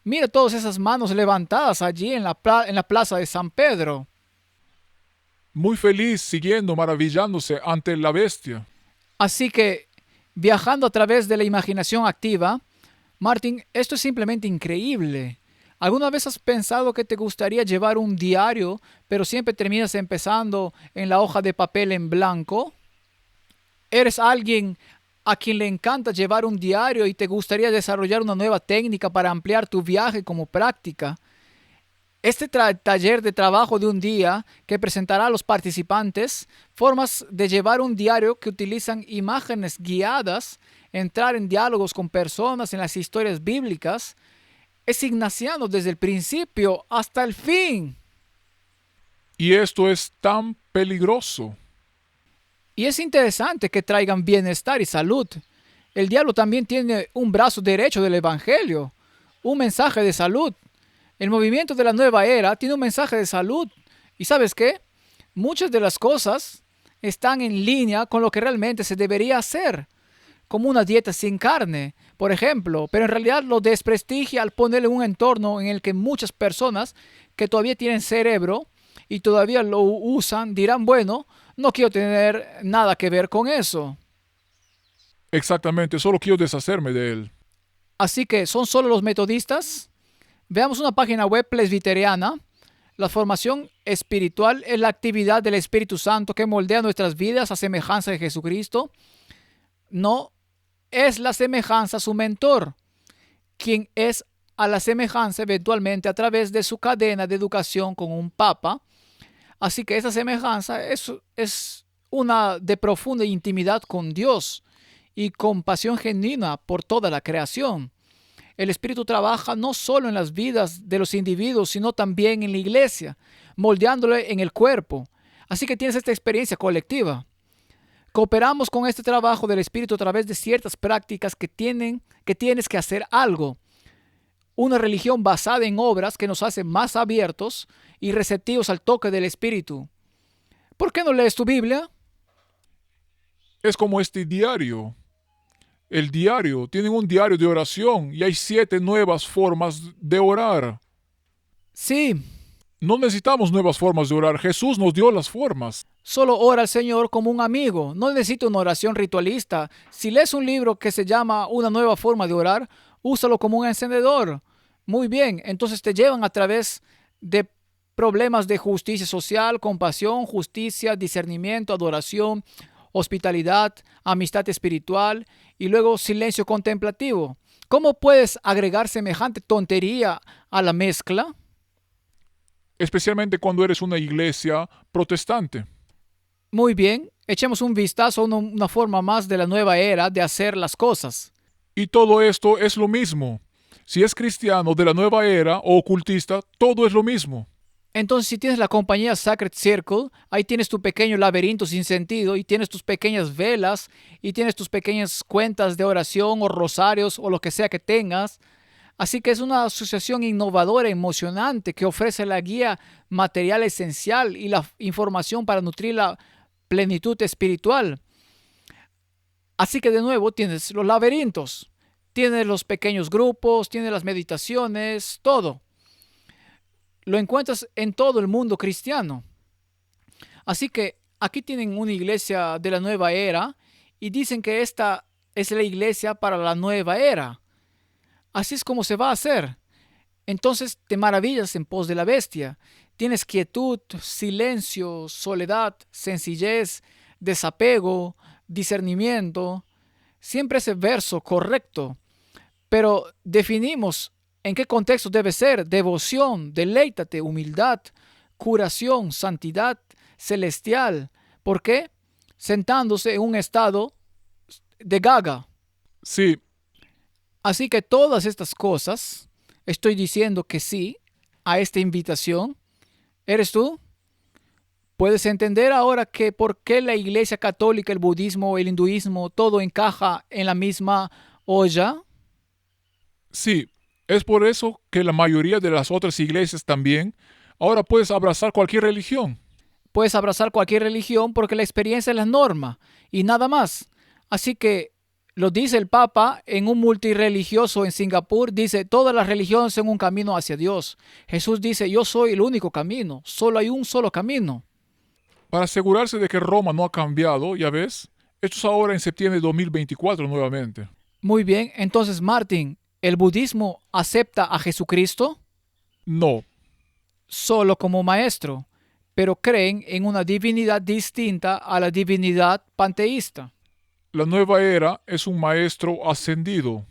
Mira todas esas manos levantadas allí en la plaza de San Pedro. Muy feliz, siguiendo, maravillándose ante la bestia. Así que, viajando a través de la imaginación activa, Martín, esto es simplemente increíble. ¿Alguna vez has pensado que te gustaría llevar un diario, pero siempre terminas empezando en la hoja de papel en blanco? ¿Eres alguien a quien le encanta llevar un diario y te gustaría desarrollar una nueva técnica para ampliar tu viaje como práctica? Este taller de trabajo de un día que presentará a los participantes formas de llevar un diario que utilizan imágenes guiadas, entrar en diálogos con personas en las historias bíblicas. Es ignaciano desde el principio hasta el fin. Y esto es tan peligroso. Y es interesante que traigan bienestar y salud. El diablo también tiene un brazo derecho del Evangelio, un mensaje de salud. El movimiento de la nueva era tiene un mensaje de salud. ¿Y sabes qué? Muchas de las cosas están en línea con lo que realmente se debería hacer, como una dieta sin carne, por ejemplo, pero en realidad lo desprestigia al ponerle un entorno en el que muchas personas que todavía tienen cerebro y todavía lo usan dirán, bueno, no quiero tener nada que ver con eso. Exactamente, solo quiero deshacerme de él. Así que, ¿son solo los metodistas? Veamos una página web presbiteriana. La formación espiritual es la actividad del Espíritu Santo que moldea nuestras vidas a semejanza de Jesucristo. No es la semejanza a su mentor, quien es a la semejanza eventualmente a través de su cadena de educación con un papa. Así que esa semejanza es una de profunda intimidad con Dios y compasión genuina por toda la creación. El Espíritu trabaja no solo en las vidas de los individuos, sino también en la iglesia, moldeándole en el cuerpo. Así que tienes esta experiencia colectiva. Cooperamos con este trabajo del Espíritu a través de ciertas prácticas que tienes que hacer algo. Una religión basada en obras que nos hace más abiertos y receptivos al toque del Espíritu. ¿Por qué no lees tu Biblia? Es como este diario. El diario, tienen un diario de oración y hay 7 nuevas formas de orar. Sí, No necesitamos nuevas formas de orar. Jesús nos dio las formas. solo ora al Señor como un amigo. No necesito una oración ritualista. Si lees un libro que se llama Una nueva forma de orar, úsalo como un encendedor. Muy bien, entonces te llevan a través de problemas de justicia social, compasión, justicia, discernimiento, adoración, hospitalidad, amistad espiritual y luego silencio contemplativo. ¿Cómo puedes agregar semejante tontería a la mezcla? Especialmente cuando eres una iglesia protestante. Muy bien, echemos un vistazo a una forma más de la nueva era de hacer las cosas. Y todo esto es lo mismo. Si es cristiano de la nueva era o ocultista, todo es lo mismo. Entonces, si tienes la compañía Sacred Circle, ahí tienes tu pequeño laberinto sin sentido y tienes tus pequeñas velas y tienes tus pequeñas cuentas de oración o rosarios o lo que sea que tengas. Así que es una asociación innovadora, emocionante, que ofrece la guía material esencial y la información para nutrir la plenitud espiritual. Así que de nuevo tienes los laberintos, tienes los pequeños grupos, tienes las meditaciones, todo. Lo encuentras en todo el mundo cristiano. Así que aquí tienen una iglesia de la nueva era y dicen que esta es la iglesia para la nueva era. Así es como se va a hacer. Entonces te maravillas en pos de la bestia. Tienes quietud, silencio, soledad, sencillez, desapego, discernimiento. Siempre ese verso correcto. Pero definimos en qué contexto debe ser: devoción, deleítate, humildad, curación, santidad, celestial. ¿Por qué? Sentándose en un estado de gaga. Sí, Así que todas estas cosas, estoy diciendo que sí a esta invitación. ¿Eres tú? ¿Puedes entender ahora que por qué la Iglesia Católica, el budismo, el hinduismo, todo encaja en la misma olla? sí. Es por eso que la mayoría de las otras iglesias también, ahora puedes abrazar cualquier religión. Puedes abrazar cualquier religión porque la experiencia es la norma y nada más. Así que lo dice el Papa en un multirreligioso en Singapur, dice: todas las religiones son un camino hacia Dios. Jesús dice: yo soy el único camino, solo hay un solo camino. Para asegurarse de que Roma no ha cambiado, ya ves, esto es ahora en septiembre de 2024 nuevamente. Muy bien, entonces Martín, ¿el budismo acepta a Jesucristo No, solo como maestro, pero creen en una divinidad distinta a la divinidad panteísta? la nueva era es un maestro ascendido.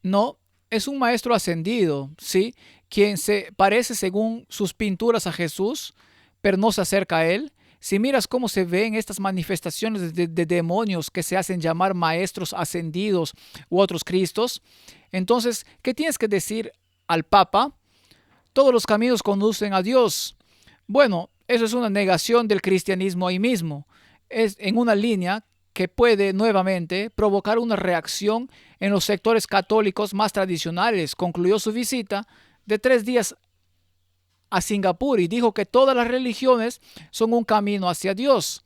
No, es un maestro ascendido, ¿sí? Quien se parece según sus pinturas a Jesús, pero no se acerca a él. Si miras cómo se ven estas manifestaciones de demonios que se hacen llamar maestros ascendidos u otros Cristos, entonces, ¿qué tienes que decir al Papa? Todos los caminos conducen a Dios. Bueno, eso es una negación del cristianismo ahí mismo. Es en una línea que puede nuevamente provocar una reacción en los sectores católicos más tradicionales. Concluyó su visita de 3 días a Singapur y dijo que todas las religiones son un camino hacia Dios.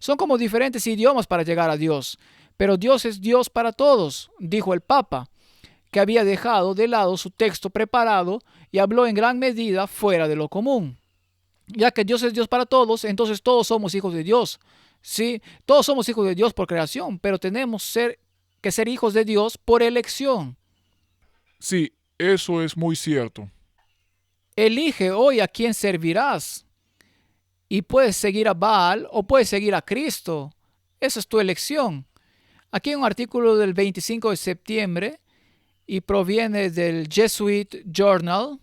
Son como diferentes idiomas para llegar a Dios, pero Dios es Dios para todos, dijo el Papa, que había dejado de lado su texto preparado y habló en gran medida fuera de lo común. Ya que Dios es Dios para todos, entonces todos somos hijos de Dios. Sí, todos somos hijos de Dios por creación, pero tenemos que ser hijos de Dios por elección. Sí, eso es muy cierto. Elige hoy a quién servirás y puedes seguir a Baal o puedes seguir a Cristo. Esa es tu elección. Aquí hay un artículo del 25 de septiembre y proviene del Jesuit Journal.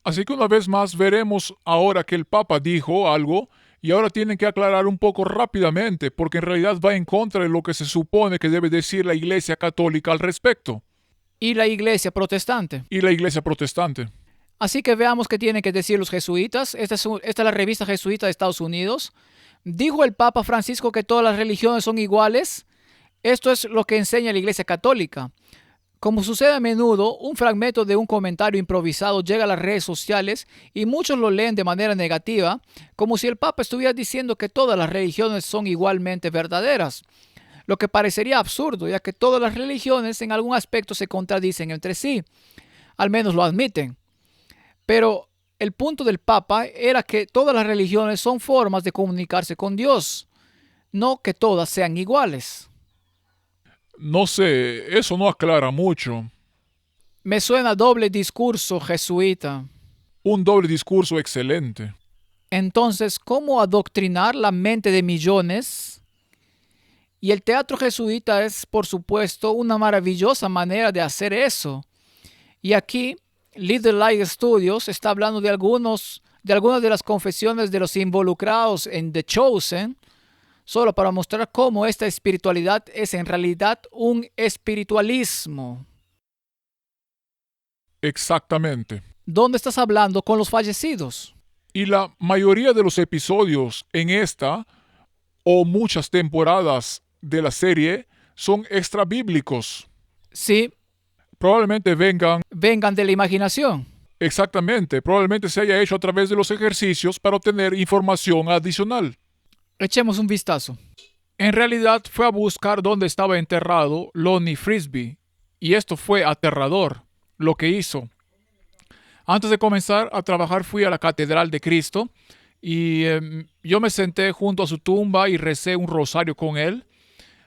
Así que una vez más veremos ahora que el Papa dijo algo y ahora tienen que aclarar un poco rápidamente porque en realidad va en contra de lo que se supone que debe decir la Iglesia Católica al respecto Y la iglesia protestante. y la Iglesia Protestante. Así que veamos qué tienen que decir los jesuitas. Esta es la revista jesuita de Estados Unidos. ¿Dijo el Papa Francisco que todas las religiones son iguales? Esto es lo que enseña la Iglesia Católica. Como sucede a menudo, un fragmento de un comentario improvisado llega a las redes sociales y muchos lo leen de manera negativa, como si el Papa estuviera diciendo que todas las religiones son igualmente verdaderas, lo que parecería absurdo, ya que todas las religiones en algún aspecto se contradicen entre sí, al menos lo admiten. Pero el punto del Papa era que todas las religiones son formas de comunicarse con Dios, no que todas sean iguales. No sé, eso no aclara mucho. Me suena doble discurso jesuita. Un doble discurso excelente. Entonces, ¿cómo adoctrinar la mente de millones? Y el teatro jesuita es, por supuesto, una maravillosa manera de hacer eso. Y aquí, Little Light Studios está hablando de algunas de las confesiones de los involucrados en The Chosen, solo para mostrar cómo esta espiritualidad es en realidad un espiritualismo. Exactamente. ¿Dónde estás hablando con los fallecidos? Y la mayoría de los episodios en esta o muchas temporadas de la serie son extra bíblicos. Sí, Probablemente vengan de la imaginación. exactamente, probablemente se haya hecho a través de los ejercicios para obtener información adicional. Echemos un vistazo. En realidad fue a buscar dónde estaba enterrado Lonnie Frisbee, y esto fue aterrador, lo que hizo. Antes de comenzar a trabajar fui a la Catedral de Cristo y yo me senté junto a su tumba y recé un rosario con él.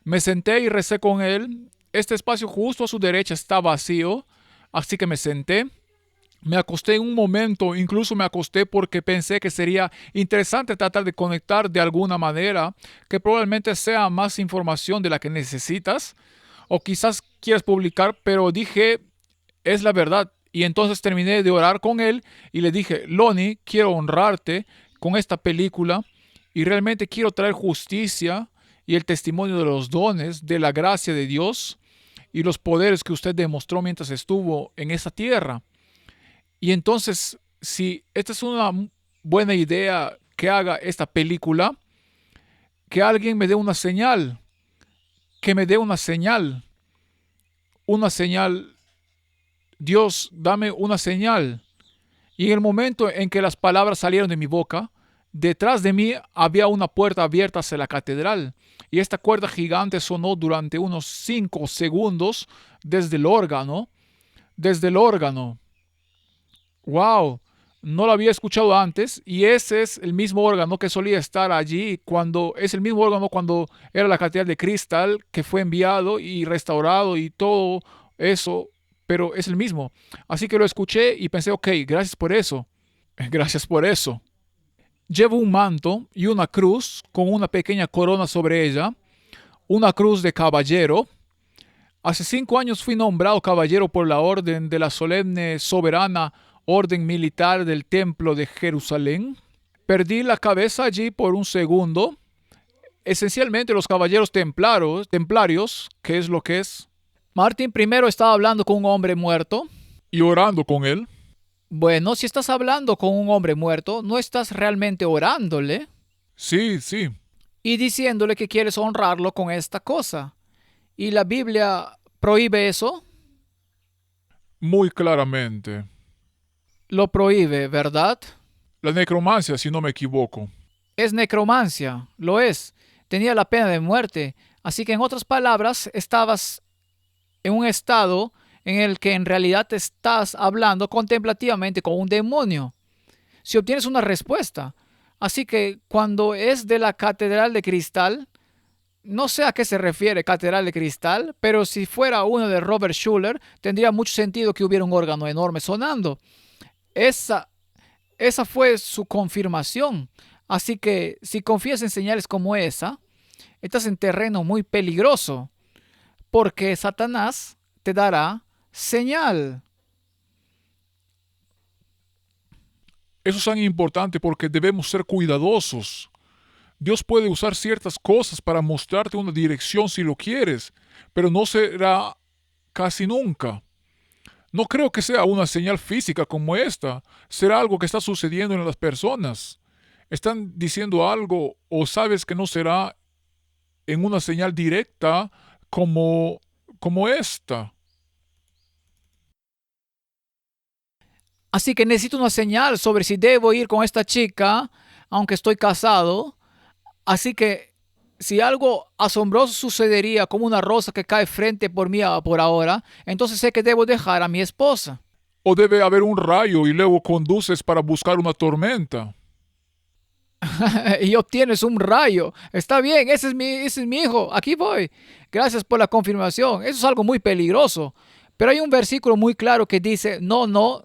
Me senté y recé con él. Este espacio justo a su derecha está vacío, así que me senté. Me acosté en un momento, incluso me acosté porque pensé que sería interesante tratar de conectar de alguna manera, que probablemente sea más información de la que necesitas, o quizás quieras publicar, pero dije, es la verdad. Y entonces terminé de orar con él y le dije, Lonnie, quiero honrarte con esta película y realmente quiero traer justicia y el testimonio de los dones, de la gracia de Dios y los poderes que usted demostró mientras estuvo en esa tierra. Y entonces, si esta es una buena idea que haga esta película, que alguien me dé una señal, que me dé una señal, Dios, dame una señal. Y en el momento en que las palabras salieron de mi boca, detrás de mí había una puerta abierta hacia la catedral. Y esta cuerda gigante sonó durante unos 5 segundos desde el órgano. Desde el órgano. ¡Wow! No lo había escuchado antes y ese es el mismo órgano que solía estar allí es el mismo órgano cuando era la catedral de cristal que fue enviado y restaurado y todo eso, pero es el mismo. Así que lo escuché y pensé, ok, gracias por eso. Gracias por eso. Llevo un manto y una cruz con una pequeña corona sobre ella, una cruz de caballero. Hace 5 años fui nombrado caballero por la orden de la solemne soberana orden militar del Templo de Jerusalén. Perdí la cabeza allí por un segundo. Esencialmente los caballeros templarios, ¿qué es lo que es? Martin primero estaba hablando con un hombre muerto. Y orando con él. Bueno, si estás hablando con un hombre muerto, no estás realmente orándole Sí, sí. y diciéndole que quieres honrarlo con esta cosa. ¿Y la Biblia prohíbe eso? Muy claramente. Lo prohíbe, ¿verdad? La necromancia, si no me equivoco. Es necromancia, lo es. Tenía la pena de muerte. Así que en otras palabras, estabas en un estado en el que en realidad te estás hablando contemplativamente con un demonio. Si obtienes una respuesta. Así que cuando es de la catedral de cristal, no sé a qué se refiere catedral de cristal, pero si fuera uno de Robert Schuller, tendría mucho sentido que hubiera un órgano enorme sonando. Esa fue su confirmación. Así que si confías en señales como esa, estás en terreno muy peligroso, porque Satanás te dará señal. Eso es tan importante porque debemos ser cuidadosos. Dios puede usar ciertas cosas para mostrarte una dirección si lo quieres, pero no será casi nunca. No creo que sea una señal física como esta. Será algo que está sucediendo en las personas. Están diciendo algo o sabes que no será en una señal directa como esta. Así que necesito una señal sobre si debo ir con esta chica, aunque estoy casado. Así que si algo asombroso sucedería como una rosa que cae frente por mí por ahora, entonces sé que debo dejar a mi esposa. O debe haber un rayo y luego conduces para buscar una tormenta. Y obtienes un rayo. Está bien, ese es mi hijo. Aquí voy. Gracias por la confirmación. Eso es algo muy peligroso. Pero hay un versículo muy claro que dice, no,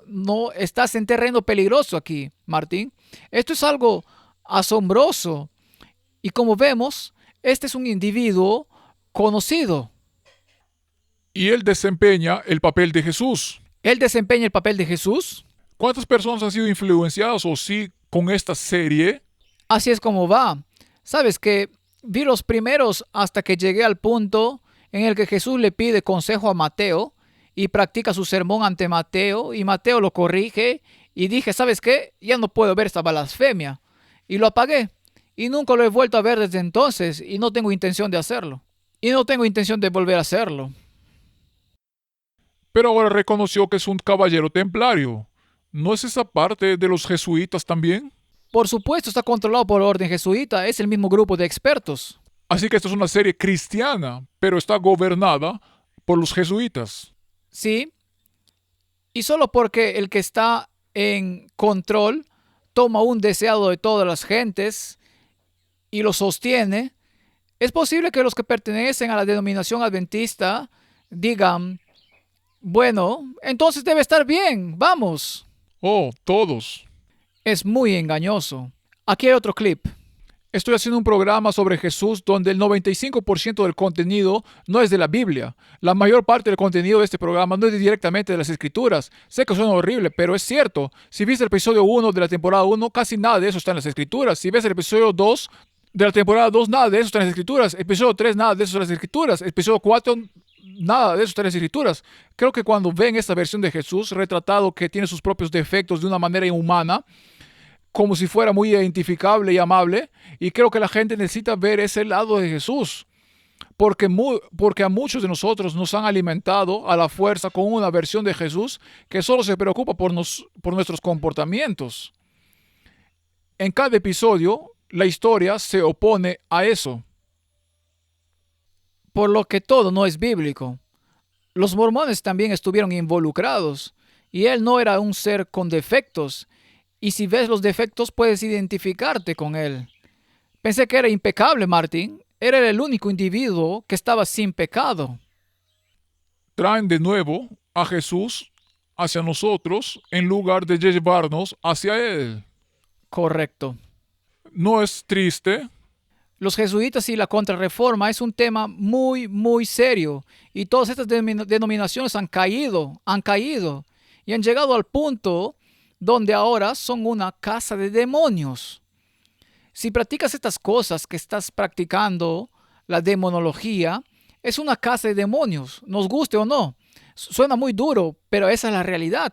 estás en terreno peligroso aquí, Martín. Esto es algo asombroso. Y como vemos, este es un individuo conocido. Y él desempeña el papel de Jesús. Él desempeña el papel de Jesús. ¿Cuántas personas han sido influenciadas o sí con esta serie? Así es como va. Sabes que Vi los primeros hasta que llegué al punto en el que Jesús le pide consejo a Mateo y practica su sermón ante Mateo y Mateo lo corrige y dije, ¿sabes qué? Ya no puedo ver esta blasfemia. Y lo apagué. Y nunca lo he vuelto a ver desde entonces y no tengo intención de hacerlo. Y no tengo intención de volver a hacerlo. Pero ahora reconoció que es un caballero templario. ¿No es esa parte de los jesuitas también? Por supuesto, está controlado por la orden jesuita. Es el mismo grupo de expertos. Así que esta es una serie cristiana, pero está gobernada por los jesuitas. Sí. Y solo porque el que está en control toma un deseado de todas las gentes y lo sostiene, es posible que los que pertenecen a la denominación adventista digan, bueno, entonces debe estar bien, vamos. Oh, todos. Es muy engañoso. Aquí hay otro clip. Estoy haciendo un programa sobre Jesús donde el 95% del contenido no es de la Biblia. La mayor parte del contenido de este programa no es directamente de las Escrituras. Sé que suena horrible, pero es cierto. Si viste el episodio 1 de la temporada 1, casi nada de eso está en las Escrituras. Si ves el episodio 2 de la temporada 2, nada de eso está en las Escrituras. Episodio 3, nada de eso está en las Escrituras. Episodio 4, nada de eso está en las Escrituras. Creo que cuando ven esta versión de Jesús retratado que tiene sus propios defectos de una manera inhumana, como si fuera muy identificable y amable, y creo que la gente necesita ver ese lado de Jesús, porque a muchos de nosotros nos han alimentado a la fuerza con una versión de Jesús que solo se preocupa por nuestros comportamientos. En cada episodio, la historia se opone a eso. Por lo que todo no es bíblico. Los mormones también estuvieron involucrados, y él no era un ser con defectos, y si ves los defectos puedes identificarte con él. Pensé que era impecable, Martin. Era el único individuo que estaba sin pecado. Traen de nuevo a Jesús hacia nosotros en lugar de llevarnos hacia Él. Correcto. ¿No es triste? Los jesuitas y la contrarreforma es un tema muy, muy serio. Y todas estas denominaciones han caído, y han llegado al punto donde ahora son una casa de demonios. Si practicas estas cosas que estás practicando, la demonología, es una casa de demonios, nos guste o no. Suena muy duro, pero esa es la realidad.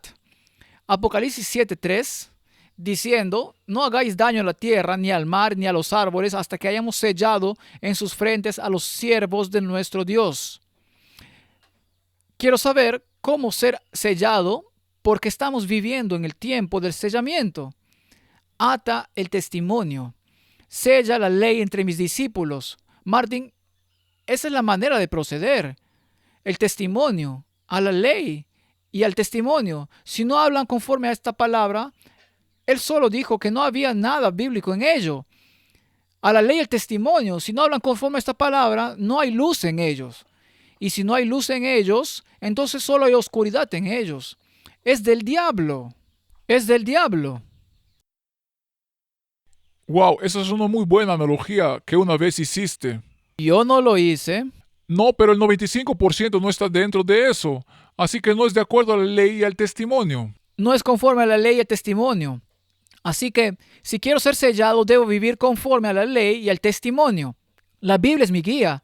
Apocalipsis 7:3, diciendo, no hagáis daño a la tierra, ni al mar, ni a los árboles, hasta que hayamos sellado en sus frentes a los siervos de nuestro Dios. Quiero saber cómo ser sellado, porque estamos viviendo en el tiempo del sellamiento. Ata el testimonio. Sella la ley entre mis discípulos. Martin, esa es la manera de proceder. El testimonio, a la ley y al testimonio. Si no hablan conforme a esta palabra, él solo dijo que no había nada bíblico en ello. A la ley y al testimonio, si no hablan conforme a esta palabra, no hay luz en ellos. Y si no hay luz en ellos, entonces solo hay oscuridad en ellos. Es del diablo. Es del diablo. Wow, esa es una muy buena analogía que una vez hiciste. Yo no lo hice. No, pero el 95% no está dentro de eso. Así que no es de acuerdo a la ley y al testimonio. No es conforme a la ley y al testimonio. Así que, si quiero ser sellado, debo vivir conforme a la ley y al testimonio. La Biblia es mi guía.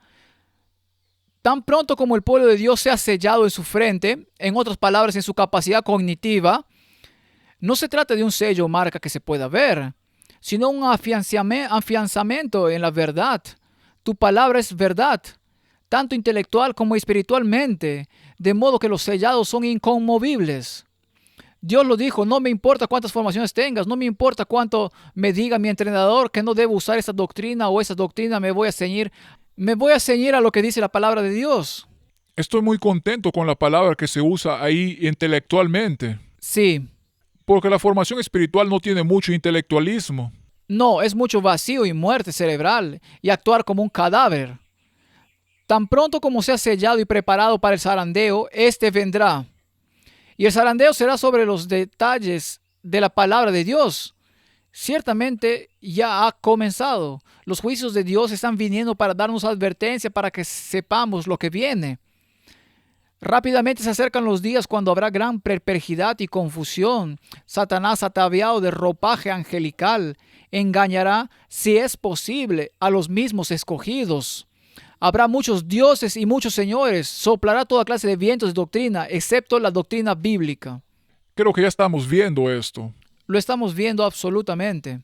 Tan pronto como el pueblo de Dios sea sellado en su frente, en otras palabras, en su capacidad cognitiva, no se trata de un sello o marca que se pueda ver, sino un afianzamiento en la verdad. Tu palabra es verdad, tanto intelectual como espiritualmente, de modo que los sellados son inconmovibles. Dios lo dijo, no me importa cuántas formaciones tengas, no me importa cuánto me diga mi entrenador que no debo usar esa doctrina o esa doctrina, me voy a ceñir a lo que dice la palabra de Dios. Estoy muy contento con la palabra que se usa ahí intelectualmente. Sí. Porque la formación espiritual no tiene mucho intelectualismo. No, es mucho vacío y muerte cerebral y actuar como un cadáver. Tan pronto como sea sellado y preparado para el zarandeo, este vendrá. Y el zarandeo será sobre los detalles de la palabra de Dios. Ciertamente ya ha comenzado. Los juicios de Dios están viniendo para darnos advertencia para que sepamos lo que viene. Rápidamente se acercan los días cuando habrá gran perplejidad y confusión. Satanás, ataviado de ropaje angelical, engañará, si es posible, a los mismos escogidos. Habrá muchos dioses y muchos señores. Soplará toda clase de vientos de doctrina, excepto la doctrina bíblica. Creo que ya estamos viendo esto. Lo estamos viendo absolutamente.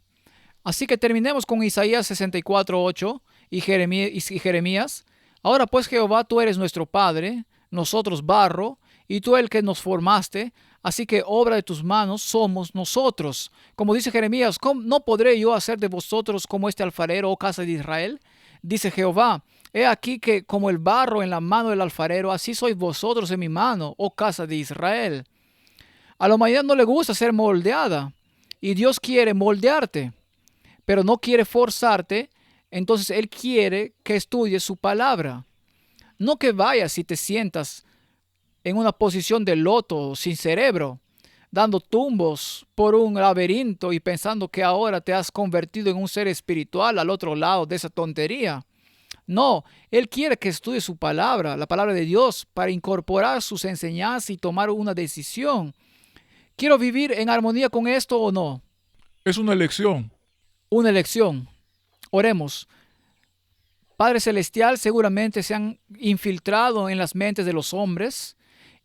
Así que terminemos con Isaías 64:8 y Jeremías. Ahora pues, Jehová, tú eres nuestro Padre, nosotros barro, y tú el que nos formaste, así que obra de tus manos somos nosotros. Como dice Jeremías, ¿no podré yo hacer de vosotros como este alfarero, oh casa de Israel? Dice Jehová, he aquí que como el barro en la mano del alfarero, así sois vosotros en mi mano, oh casa de Israel. A la humanidad no le gusta ser moldeada, y Dios quiere moldearte, pero no quiere forzarte. Entonces Él quiere que estudies su palabra. No que vayas y te sientas en una posición de loto sin cerebro, dando tumbos por un laberinto y pensando que ahora te has convertido en un ser espiritual al otro lado de esa tontería. No, Él quiere que estudies su palabra, la palabra de Dios, para incorporar sus enseñanzas y tomar una decisión. ¿Quiero vivir en armonía con esto o no? Es una elección. Una elección. Oremos. Padre Celestial, seguramente se han infiltrado en las mentes de los hombres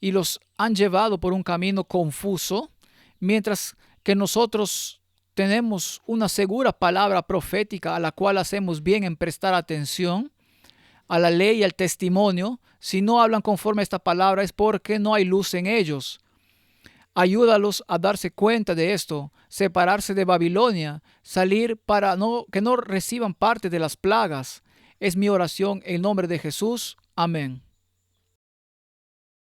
y los han llevado por un camino confuso, mientras que nosotros tenemos una segura palabra profética a la cual hacemos bien en prestar atención, a la ley y al testimonio. Si no hablan conforme a esta palabra es porque no hay luz en ellos. Ayúdalos a darse cuenta de esto, separarse de Babilonia, salir para que no reciban parte de las plagas. Es mi oración en nombre de Jesús. Amén.